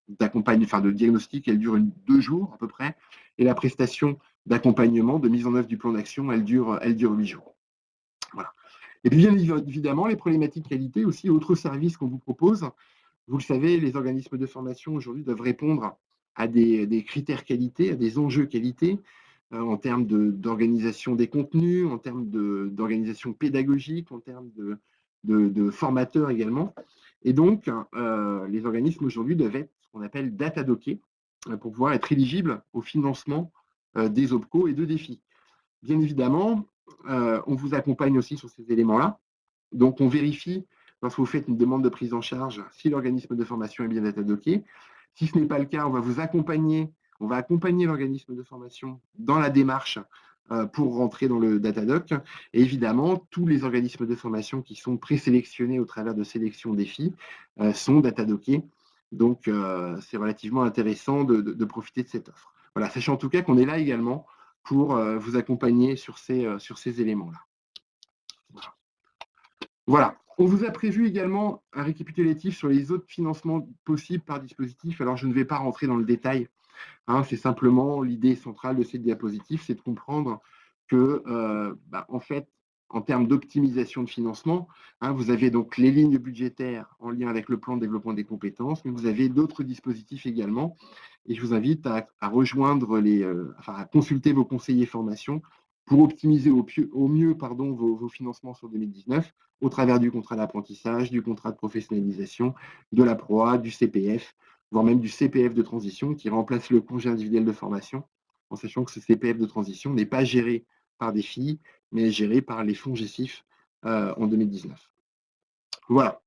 de diagnostic, elle dure 2 jours à peu près, et la prestation d'accompagnement, de mise en œuvre du plan d'action, elle dure 8 jours. Voilà. Et puis bien évidemment, les problématiques qualité aussi, autres services qu'on vous propose. Vous le savez, les organismes de formation aujourd'hui doivent répondre à des critères qualité, à des enjeux qualité, en termes d'organisation des contenus, en termes d'organisation pédagogique, en termes de formateurs également. Et donc, les organismes aujourd'hui doivent être ce qu'on appelle data dockés pour pouvoir être éligibles au financement des OPCO et de défis. Bien évidemment, on vous accompagne aussi sur ces éléments-là. Donc, on vérifie, lorsque vous faites une demande de prise en charge, si l'organisme de formation est bien datadocké. Si ce n'est pas le cas, on va vous accompagner, on va accompagner l'organisme de formation dans la démarche pour rentrer dans le Datadoc. Et évidemment, tous les organismes de formation qui sont présélectionnés au travers de sélection défis sont datadockés. Donc, c'est relativement intéressant de profiter de cette offre. Voilà, sachant en tout cas qu'on est là également pour vous accompagner sur ces éléments-là. Voilà. On vous a prévu également un récapitulatif sur les autres financements possibles par dispositif. Alors, je ne vais pas rentrer dans le détail. Hein, c'est simplement l'idée centrale de cette diapositive, c'est de comprendre que, en fait, en termes d'optimisation de financement, hein, vous avez donc les lignes budgétaires en lien avec le plan de développement des compétences, mais vous avez d'autres dispositifs également. Et je vous invite à rejoindre à consulter vos conseillers formation pour optimiser au mieux vos financements sur 2019 au travers du contrat d'apprentissage, du contrat de professionnalisation, de la PROA, du CPF, voire même du CPF de transition qui remplace le congé individuel de formation, en sachant que ce CPF de transition n'est pas géré par des filles, mais est géré par les fonds GESIF en 2019. Voilà.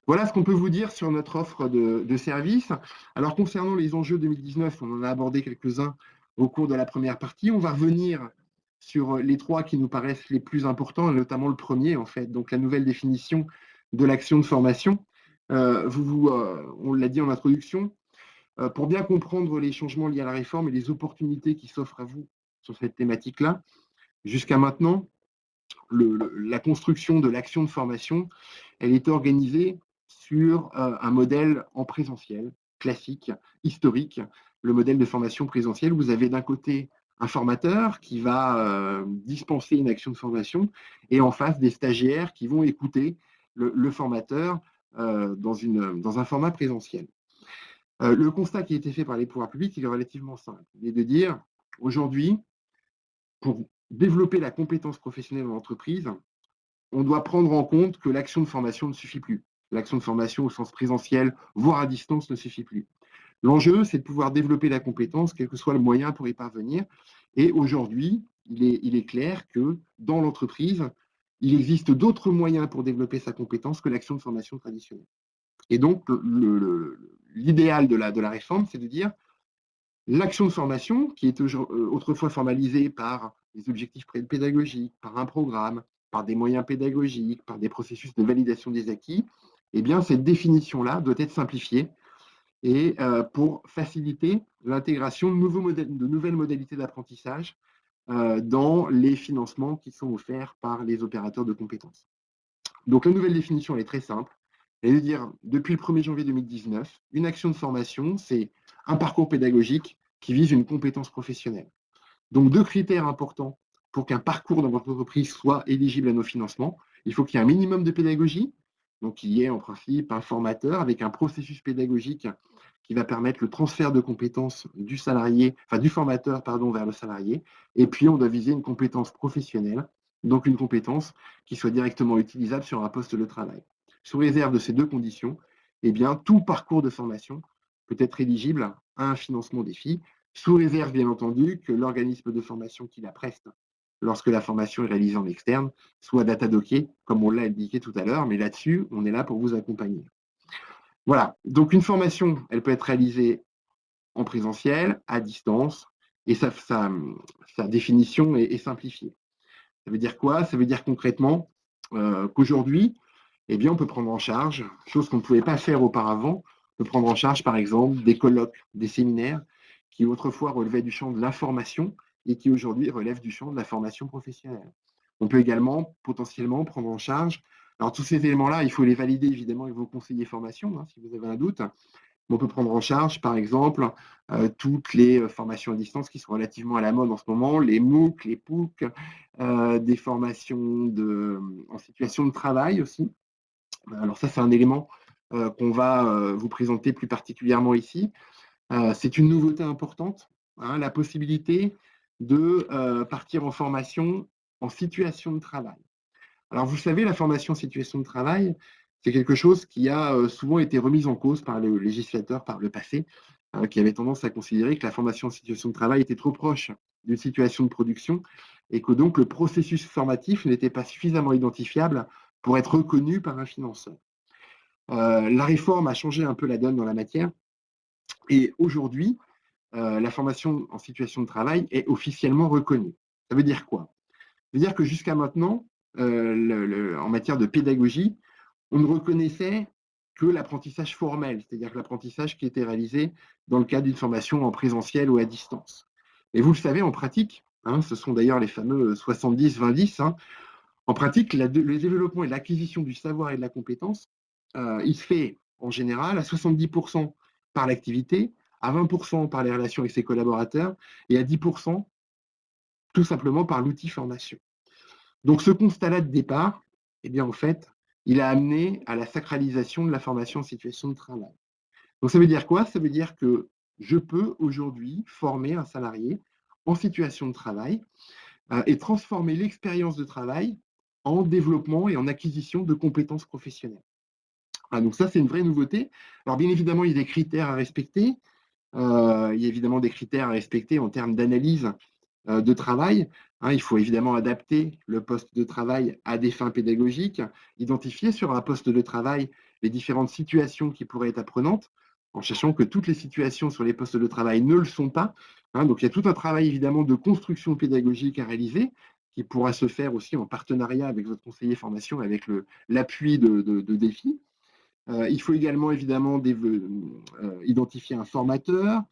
Voilà ce qu'on peut vous dire sur notre offre de services. Alors, concernant les enjeux 2019, on en a abordé quelques-uns au cours de la première partie. On va revenir sur les 3 qui nous paraissent les plus importants, et notamment le premier, en fait, donc la nouvelle définition de l'action de formation. On l'a dit en introduction, pour bien comprendre les changements liés à la réforme et les opportunités qui s'offrent à vous sur cette thématique-là. Jusqu'à maintenant, la construction de l'action de formation, elle est organisée sur un modèle en présentiel, classique, historique, le modèle de formation présentielle. Vous avez d'un côté un formateur qui va dispenser une action de formation et en face des stagiaires qui vont écouter le formateur dans un format présentiel. Le constat qui a été fait par les pouvoirs publics, il est relativement simple. Il est de dire, aujourd'hui, pour développer la compétence professionnelle dans l'entreprise, on doit prendre en compte que l'action de formation ne suffit plus. L'action de formation au sens présentiel, voire à distance, ne suffit plus. L'enjeu, c'est de pouvoir développer la compétence, quel que soit le moyen pour y parvenir. Et aujourd'hui, il est clair que dans l'entreprise, il existe d'autres moyens pour développer sa compétence que l'action de formation traditionnelle. Et donc, l'idéal de la réforme, c'est de dire l'action de formation, qui est autrefois formalisée par des objectifs pédagogiques, par un programme, par des moyens pédagogiques, par des processus de validation des acquis, eh bien, cette définition-là doit être simplifiée et pour faciliter l'intégration de nouvelles modalités d'apprentissage dans les financements qui sont offerts par les opérateurs de compétences. Donc, la nouvelle définition, elle est très simple. Elle est de dire, depuis le 1er janvier 2019, une action de formation, c'est un parcours pédagogique qui vise une compétence professionnelle. Donc, deux critères importants pour qu'un parcours dans votre entreprise soit éligible à nos financements. Il faut qu'il y ait un minimum de pédagogie, donc il y ait en principe un formateur avec un processus pédagogique qui va permettre le transfert de compétences du salarié, enfin du formateur, pardon, vers le salarié. Et puis, on doit viser une compétence professionnelle, donc une compétence qui soit directement utilisable sur un poste de travail. Sous réserve de ces deux conditions, eh bien, tout parcours de formation peut être éligible à un financement défi, sous réserve, bien entendu, que l'organisme de formation qui la preste, lorsque la formation est réalisée en externe, soit datadocké, comme on l'a indiqué tout à l'heure, mais là-dessus, on est là pour vous accompagner. Voilà, donc une formation, elle peut être réalisée en présentiel, à distance, et sa définition est simplifiée. Ça veut dire quoi? Ça veut dire concrètement qu'aujourd'hui, eh bien, on peut prendre en charge, chose qu'on ne pouvait pas faire auparavant, on peut prendre en charge, par exemple, des colloques, des séminaires qui autrefois relevaient du champ de l'information et qui aujourd'hui relèvent du champ de la formation professionnelle. On peut également potentiellement prendre en charge, alors tous ces éléments-là, il faut les valider évidemment avec vos conseillers formation, si vous avez un doute. On peut prendre en charge, par exemple, toutes les formations à distance qui sont relativement à la mode en ce moment, les MOOC, les POOC, des formations en situation de travail aussi. Alors ça, c'est un élément qu'on va vous présenter plus particulièrement ici. C'est une nouveauté importante, la possibilité de partir en formation en situation de travail. Alors vous savez, la formation en situation de travail, c'est quelque chose qui a souvent été remis en cause par le législateur par le passé, qui avait tendance à considérer que la formation en situation de travail était trop proche d'une situation de production et que donc le processus formatif n'était pas suffisamment identifiable pour être reconnu par un financeur. La réforme a changé un peu la donne dans la matière et aujourd'hui, la formation en situation de travail est officiellement reconnue. Ça veut dire quoi? Ça veut dire que jusqu'à maintenant, en matière de pédagogie, on ne reconnaissait que l'apprentissage formel, c'est-à-dire que l'apprentissage qui était réalisé dans le cadre d'une formation en présentiel ou à distance. Et vous le savez, en pratique, ce sont d'ailleurs les fameux 70-20-10, en pratique, le développement et l'acquisition du savoir et de la compétence, il se fait en général à 70% par l'activité, à 20% par les relations avec ses collaborateurs et à 10% tout simplement par l'outil formation. Donc ce constat-là de départ, eh bien en fait, il a amené à la sacralisation de la formation en situation de travail. Donc ça veut dire quoi? Ça veut dire que je peux aujourd'hui former un salarié en situation de travail et transformer l'expérience de travail en développement et en acquisition de compétences professionnelles. Donc ça, c'est une vraie nouveauté. Alors bien évidemment, il y a des critères à respecter. Il y a évidemment des critères à respecter en termes d'analyse de travail. Il faut évidemment adapter le poste de travail à des fins pédagogiques, identifier sur un poste de travail les différentes situations qui pourraient être apprenantes, en sachant que toutes les situations sur les postes de travail ne le sont pas. Donc il y a tout un travail évidemment de construction pédagogique à réaliser, qui pourra se faire aussi en partenariat avec votre conseiller formation, avec l'appui de défis. Il faut également évidemment identifier un formateur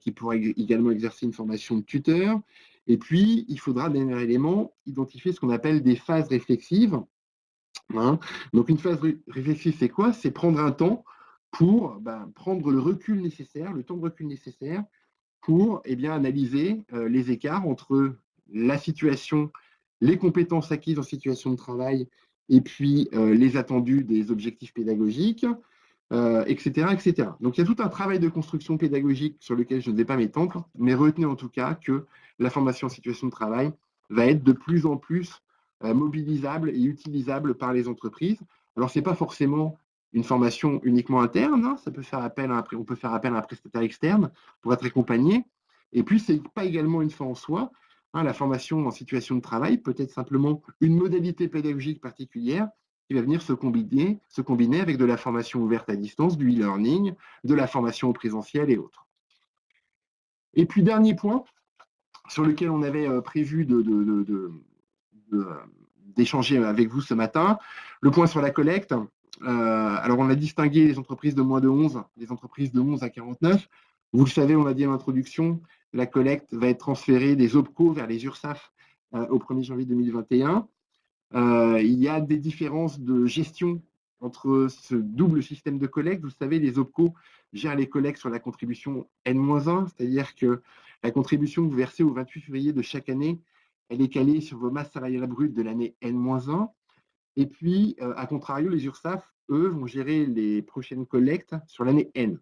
qui pourra également exercer une formation de tuteur. Et puis, il faudra, dernier élément, identifier ce qu'on appelle des phases réflexives. Hein. Donc, une phase réflexive, c'est quoi? C'est prendre un temps pour prendre le recul nécessaire, le temps de recul nécessaire pour analyser les écarts entre la situation, les compétences acquises en situation de travail et puis les attendus des objectifs pédagogiques, etc., etc. Donc il y a tout un travail de construction pédagogique sur lequel je ne vais pas m'étendre, mais retenez en tout cas que la formation en situation de travail va être de plus en plus mobilisable et utilisable par les entreprises. Alors, ce n'est pas forcément une formation uniquement interne, hein, ça peut faire appel on peut faire appel à un prestataire externe pour être accompagné. Et puis, ce n'est pas également une fin en soi. Hein, la formation en situation de travail peut être simplement une modalité pédagogique particulière qui va venir se combiner avec de la formation ouverte à distance, du e-learning, de la formation au présentiel et autres. Et puis, dernier point sur lequel on avait prévu d'échanger avec vous ce matin, le point sur la collecte. Alors, on a distingué les entreprises de moins de 11, les entreprises de 11 à 49. Vous le savez, on l'a dit en introduction, la collecte va être transférée des OPCO vers les URSSAF au 1er janvier 2021. Il y a des différences de gestion entre ce double système de collecte. Vous savez, les OPCO gèrent les collectes sur la contribution N-1, c'est-à-dire que la contribution que vous versez au 28 février de chaque année, elle est calée sur vos masses salariales brutes de l'année N-1. Et puis, à contrario, les URSSAF, eux, vont gérer les prochaines collectes sur l'année N.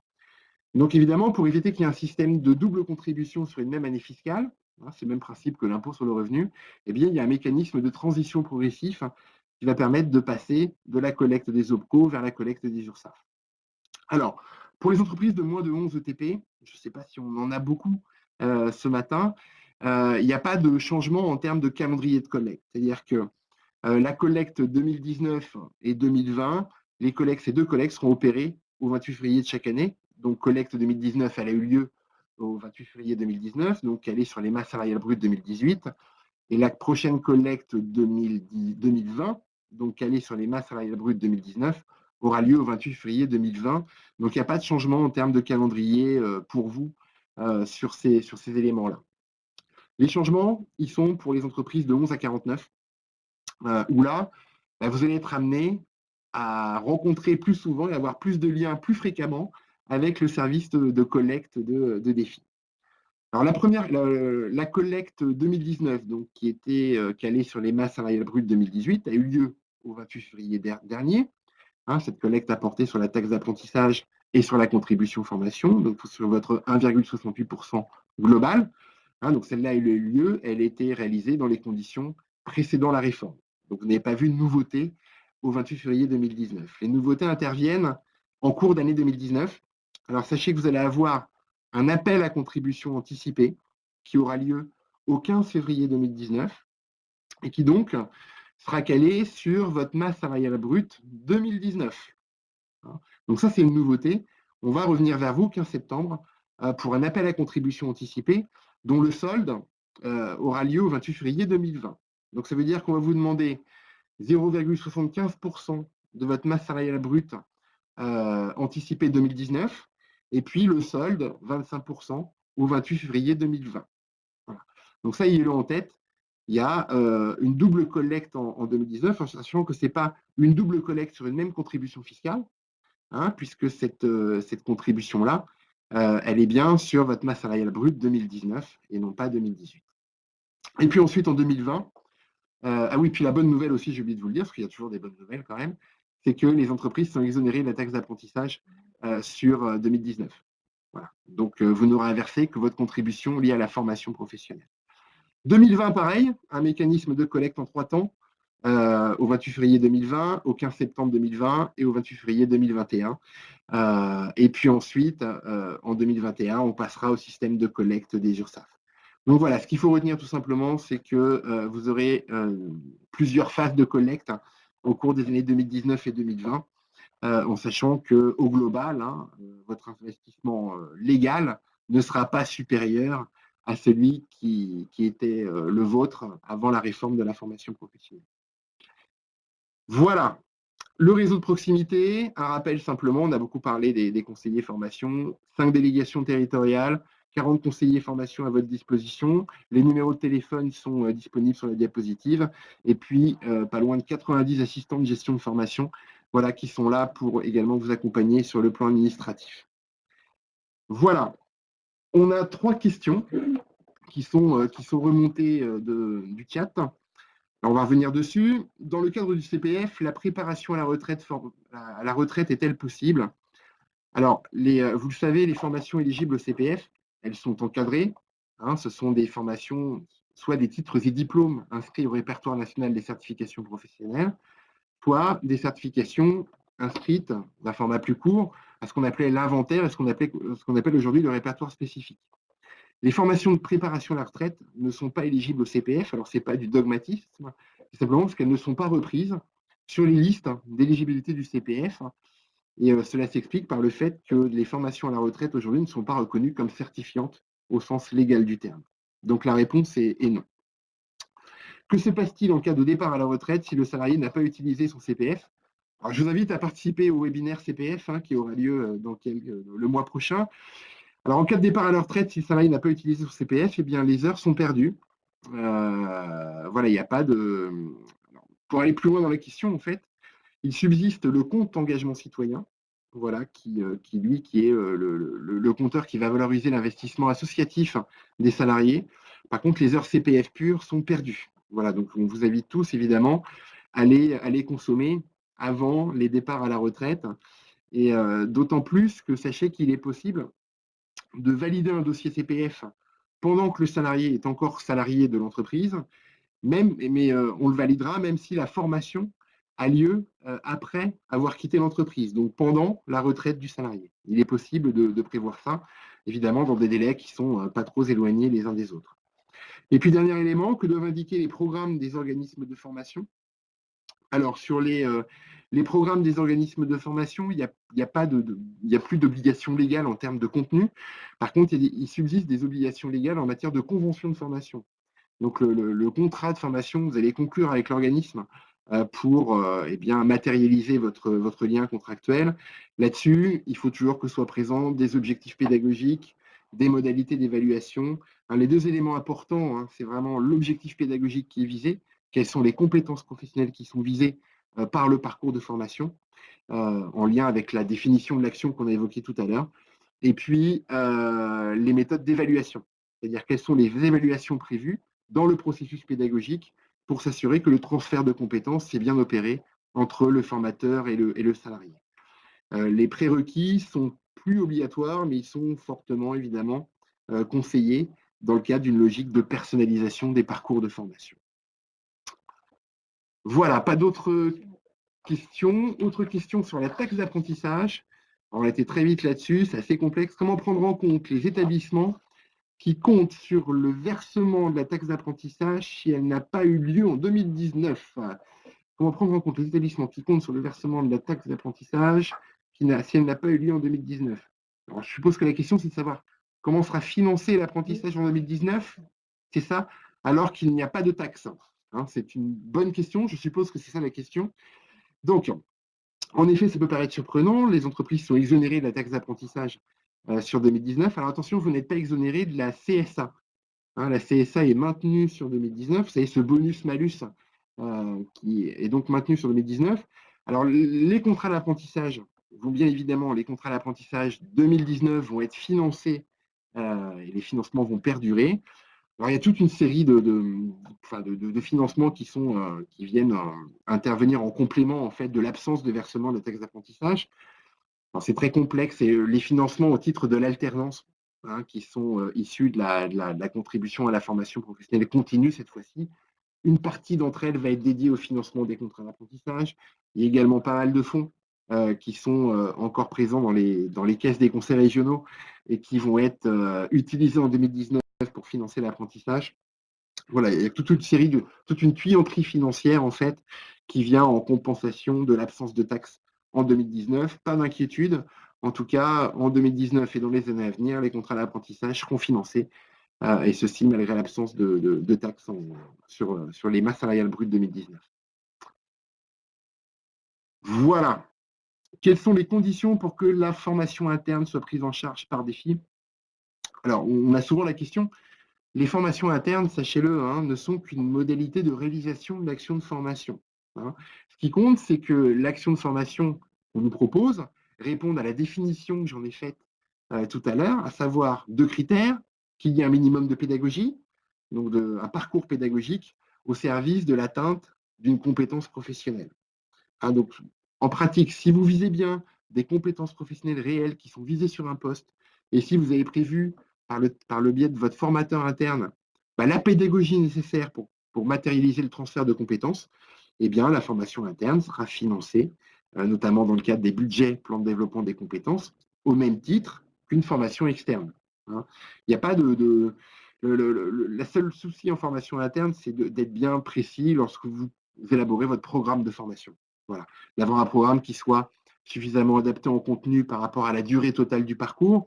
Donc, évidemment, pour éviter qu'il y ait un système de double contribution sur une même année fiscale, hein, c'est le même principe que l'impôt sur le revenu, eh bien, il y a un mécanisme de transition progressif qui va permettre de passer de la collecte des OPCO vers la collecte des URSSAF. Alors, pour les entreprises de moins de 11 ETP, je ne sais pas si on en a beaucoup ce matin, il n'y a pas de changement en termes de calendrier de collecte. C'est-à-dire que la collecte 2019 et 2020, ces deux collectes seront opérées au 28 février de chaque année. Donc, collecte 2019, elle a eu lieu au 28 février 2019, donc elle est sur les masses salariales brutes 2018. Et la prochaine collecte 2020, donc elle est sur les masses salariales brutes 2019, aura lieu au 28 février 2020. Donc, il n'y a pas de changement en termes de calendrier pour vous sur ces éléments-là. Les changements, ils sont pour les entreprises de 11 à 49, où là, vous allez être amené à rencontrer plus souvent et avoir plus de liens plus fréquemment avec le service de collecte de défis. Alors la collecte 2019, donc, qui était calée sur les masses salariales brutes 2018, a eu lieu au 28 février dernier. Hein, cette collecte a porté sur la taxe d'apprentissage et sur la contribution formation, donc sur votre 1,68% global. Hein, donc celle-là a eu lieu, elle a été réalisée dans les conditions précédant la réforme. Donc vous n'avez pas vu de nouveauté au 28 février 2019. Les nouveautés interviennent en cours d'année 2019. Alors sachez que vous allez avoir un appel à contribution anticipée qui aura lieu au 15 février 2019 et qui donc sera calé sur votre masse salariale brute 2019. Donc ça, c'est une nouveauté. On va revenir vers vous 15 septembre pour un appel à contribution anticipée dont le solde aura lieu au 28 février 2020. Donc ça veut dire qu'on va vous demander 0,75% de votre masse salariale brute anticipée 2019 et puis le solde 25% au 28 février 2020. Voilà. Donc ça, ayez-le en tête. Il y a une double collecte en 2019, en sachant que ce n'est pas une double collecte sur une même contribution fiscale, hein, puisque cette contribution-là, elle est bien sur votre masse salariale brute 2019 et non pas 2018. Et puis ensuite, en 2020, ah oui, puis la bonne nouvelle aussi, j'ai oublié de vous le dire, parce qu'il y a toujours des bonnes nouvelles quand même, c'est que les entreprises sont exonérées de la taxe d'apprentissage sur 2019. Voilà. Donc, vous n'aurez inversé que votre contribution liée à la formation professionnelle. 2020, pareil, un mécanisme de collecte en 3 temps, au 28 février 2020, au 15 septembre 2020 et au 28 février 2021. Et puis ensuite, en 2021, on passera au système de collecte des URSSAF. Donc voilà, ce qu'il faut retenir tout simplement, c'est que vous aurez plusieurs phases de collecte au cours des années 2019 et 2020, en sachant qu'au global, hein, votre investissement légal ne sera pas supérieur à celui qui était le vôtre avant la réforme de la formation professionnelle. Voilà. Le réseau de proximité, un rappel simplement, on a beaucoup parlé des conseillers formation, 5 délégations territoriales, 40 conseillers formation à votre disposition. Les numéros de téléphone sont disponibles sur la diapositive. Et puis, pas loin de 90 assistants de gestion de formation, voilà, qui sont là pour également vous accompagner sur le plan administratif. Voilà, on a 3 questions qui sont remontées du chat. Alors, on va revenir dessus. Dans le cadre du CPF, la préparation à la retraite est-elle possible? Alors, vous le savez, les formations éligibles au CPF, elles sont encadrées. Hein, ce sont des formations, soit des titres et diplômes inscrits au répertoire national des certifications professionnelles, soit des certifications inscrites d'un format plus court à ce qu'on appelait l'inventaire et ce qu'on appelle aujourd'hui le répertoire spécifique. Les formations de préparation à la retraite ne sont pas éligibles au CPF, alors ce n'est pas du dogmatisme, c'est simplement parce qu'elles ne sont pas reprises sur les listes d'éligibilité du CPF. Et cela s'explique par le fait que les formations à la retraite aujourd'hui ne sont pas reconnues comme certifiantes au sens légal du terme. Donc la réponse est non. Que se passe-t-il en cas de départ à la retraite si le salarié n'a pas utilisé son CPF? Alors, je vous invite à participer au webinaire CPF qui aura lieu le mois prochain. Alors, en cas de départ à la retraite, si le salarié n'a pas utilisé son CPF, eh bien, les heures sont perdues. Voilà, il n'y a pas de. Pour aller plus loin dans la question, en fait, il subsiste le compte engagement citoyen, voilà, qui est le compteur qui va valoriser l'investissement associatif des salariés. Par contre, les heures CPF pures sont perdues. Voilà, donc on vous invite tous, évidemment, à les consommer avant les départs à la retraite. Et d'autant plus que sachez qu'il est possible de valider un dossier CPF pendant que le salarié est encore salarié de l'entreprise, mais on le validera même si la formation a lieu après avoir quitté l'entreprise, donc pendant la retraite du salarié. Il est possible de prévoir ça, évidemment, dans des délais qui ne sont pas trop éloignés les uns des autres. Et puis, dernier élément, que doivent indiquer les programmes des organismes de formation? Alors, sur les programmes des organismes de formation, il n'y a plus d'obligation légale en termes de contenu. Par contre, il subsiste des obligations légales en matière de convention de formation. Donc, le contrat de formation, vous allez conclure avec l'organisme pour matérialiser votre lien contractuel. Là-dessus, il faut toujours que soient présents des objectifs pédagogiques, des modalités d'évaluation. Les 2 éléments importants, c'est vraiment l'objectif pédagogique qui est visé, quelles sont les compétences professionnelles qui sont visées par le parcours de formation, en lien avec la définition de l'action qu'on a évoquée tout à l'heure, et puis les méthodes d'évaluation, c'est-à-dire quelles sont les évaluations prévues dans le processus pédagogique pour s'assurer que le transfert de compétences s'est bien opéré entre le formateur et le salarié. Les prérequis sont plus obligatoires, mais ils sont fortement, évidemment, conseillés dans le cadre d'une logique de personnalisation des parcours de formation. Voilà, pas d'autres questions. Autre question sur la taxe d'apprentissage. On a été très vite là-dessus, c'est assez complexe. Comment prendre en compte les établissements qui compte sur le versement de la taxe d'apprentissage si elle n'a pas eu lieu en 2019? Comment prendre en compte les établissements qui comptent sur le versement de la taxe d'apprentissage si elle n'a pas eu lieu en 2019? Alors, je suppose que la question, c'est de savoir comment sera financé l'apprentissage en 2019, c'est ça, alors qu'il n'y a pas de taxe. C'est une bonne question, je suppose que c'est ça la question. Donc, en effet, ça peut paraître surprenant, les entreprises sont exonérées de la taxe d'apprentissage sur 2019. Alors attention, vous n'êtes pas exonéré de la CSA. La CSA est maintenue sur 2019. Vous savez, ce bonus-malus qui est donc maintenu sur 2019. Alors, les contrats d'apprentissage vont bien évidemment, les contrats d'apprentissage 2019 vont être financés et les financements vont perdurer. Alors, il y a toute une série de financements qui viennent intervenir en complément en fait, de l'absence de versement de la taxe d'apprentissage. C'est très complexe et les financements au titre de l'alternance qui sont issus de la contribution à la formation professionnelle continue cette fois-ci. Une partie d'entre elles va être dédiée au financement des contrats d'apprentissage. Il y a également pas mal de fonds qui sont encore présents dans les caisses des conseils régionaux et qui vont être utilisés en 2019 pour financer l'apprentissage. Voilà, il y a toute une tuyauterie financière en fait qui vient en compensation de l'absence de taxes en 2019. Pas d'inquiétude. En tout cas, en 2019 et dans les années à venir, les contrats d'apprentissage seront financés et ceci malgré l'absence de taxes sur les masses salariales brutes 2019. Voilà. Quelles sont les conditions pour que la formation interne soit prise en charge par Défi? Alors, on a souvent la question, les formations internes, sachez-le, hein, ne sont qu'une modalité de réalisation de l'action de formation, hein. Ce qui compte, c'est que l'action de formation qu'on nous propose réponde à la définition que j'en ai faite tout à l'heure, à savoir deux critères, qu'il y ait un minimum de pédagogie, donc un parcours pédagogique au service de l'atteinte d'une compétence professionnelle, hein. Donc, en pratique, si vous visez bien des compétences professionnelles réelles qui sont visées sur un poste, et si vous avez prévu par le biais de votre formateur interne la pédagogie nécessaire pour matérialiser le transfert de compétences, eh bien, la formation interne sera financée, notamment dans le cadre des budgets plan de développement des compétences, au même titre qu'une formation externe, hein. Il n'y a pas la seule souci en formation interne, c'est d'être bien précis lorsque vous élaborez votre programme de formation. Voilà. D'avoir un programme qui soit suffisamment adapté en contenu par rapport à la durée totale du parcours.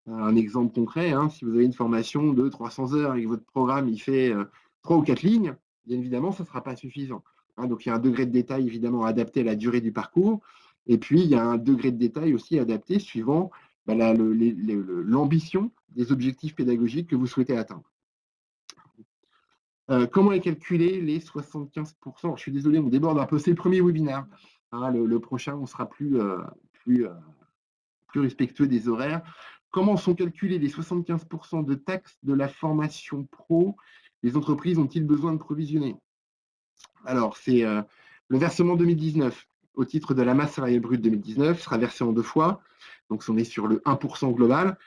Un exemple concret, hein, si vous avez une formation de 300 heures et que votre programme il fait 3 ou 4 lignes, bien évidemment, ça ne sera pas suffisant, hein. Donc, il y a un degré de détail évidemment adapté à la durée du parcours. Et puis, il y a un degré de détail aussi adapté suivant l'ambition des objectifs pédagogiques que vous souhaitez atteindre. Comment est calculé les 75%? Je suis désolé, on déborde un peu. C'est le premier webinaire, hein. Le prochain, on sera plus, plus respectueux des horaires. Comment sont calculés les 75% de taxes de la formation pro? Les entreprises ont-ils besoin de provisionner? Alors, c'est le versement 2019 au titre de la masse salariale brute 2019 sera versé en deux fois. Donc, si on est sur le 1% global,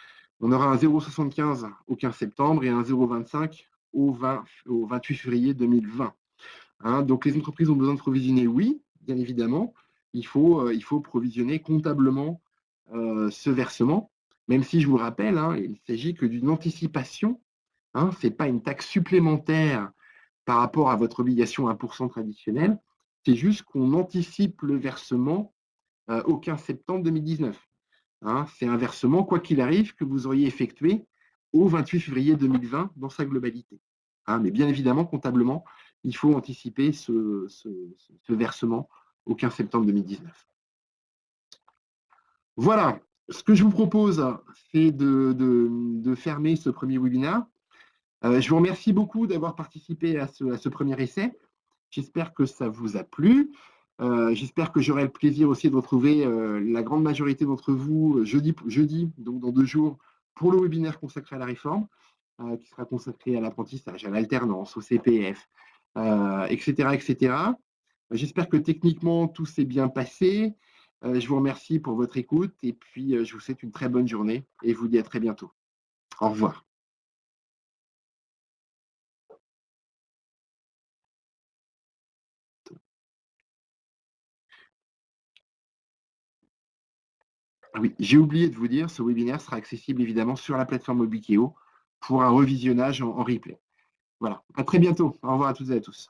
on aura un 0,75 au 15 septembre et un 0,25 au 28 février 2020, hein. Donc, les entreprises ont besoin de provisionner, oui, bien évidemment. Il faut provisionner comptablement ce versement, même si je vous rappelle, hein, il ne s'agit que d'une anticipation, hein, ce n'est pas une taxe supplémentaire par rapport à votre obligation 1% traditionnelle, c'est juste qu'on anticipe le versement au 15 septembre 2019, hein. C'est un versement, quoi qu'il arrive, que vous auriez effectué au 28 février 2020 dans sa globalité, hein. Mais bien évidemment, comptablement, il faut anticiper ce versement au 15 septembre 2019. Voilà, ce que je vous propose, c'est de fermer ce premier webinaire. Je vous remercie beaucoup d'avoir participé à ce premier essai. J'espère que ça vous a plu. J'espère que j'aurai le plaisir aussi de retrouver la grande majorité d'entre vous jeudi, donc dans 2 jours, pour le webinaire consacré à la réforme, qui sera consacré à l'apprentissage, à l'alternance, au CPF, etc., etc. J'espère que techniquement, tout s'est bien passé. Je vous remercie pour votre écoute et puis je vous souhaite une très bonne journée et je vous dis à très bientôt. Au revoir. Ah oui, j'ai oublié de vous dire, ce webinaire sera accessible évidemment sur la plateforme Wikio pour un revisionnage en replay. Voilà, à très bientôt. Au revoir à toutes et à tous.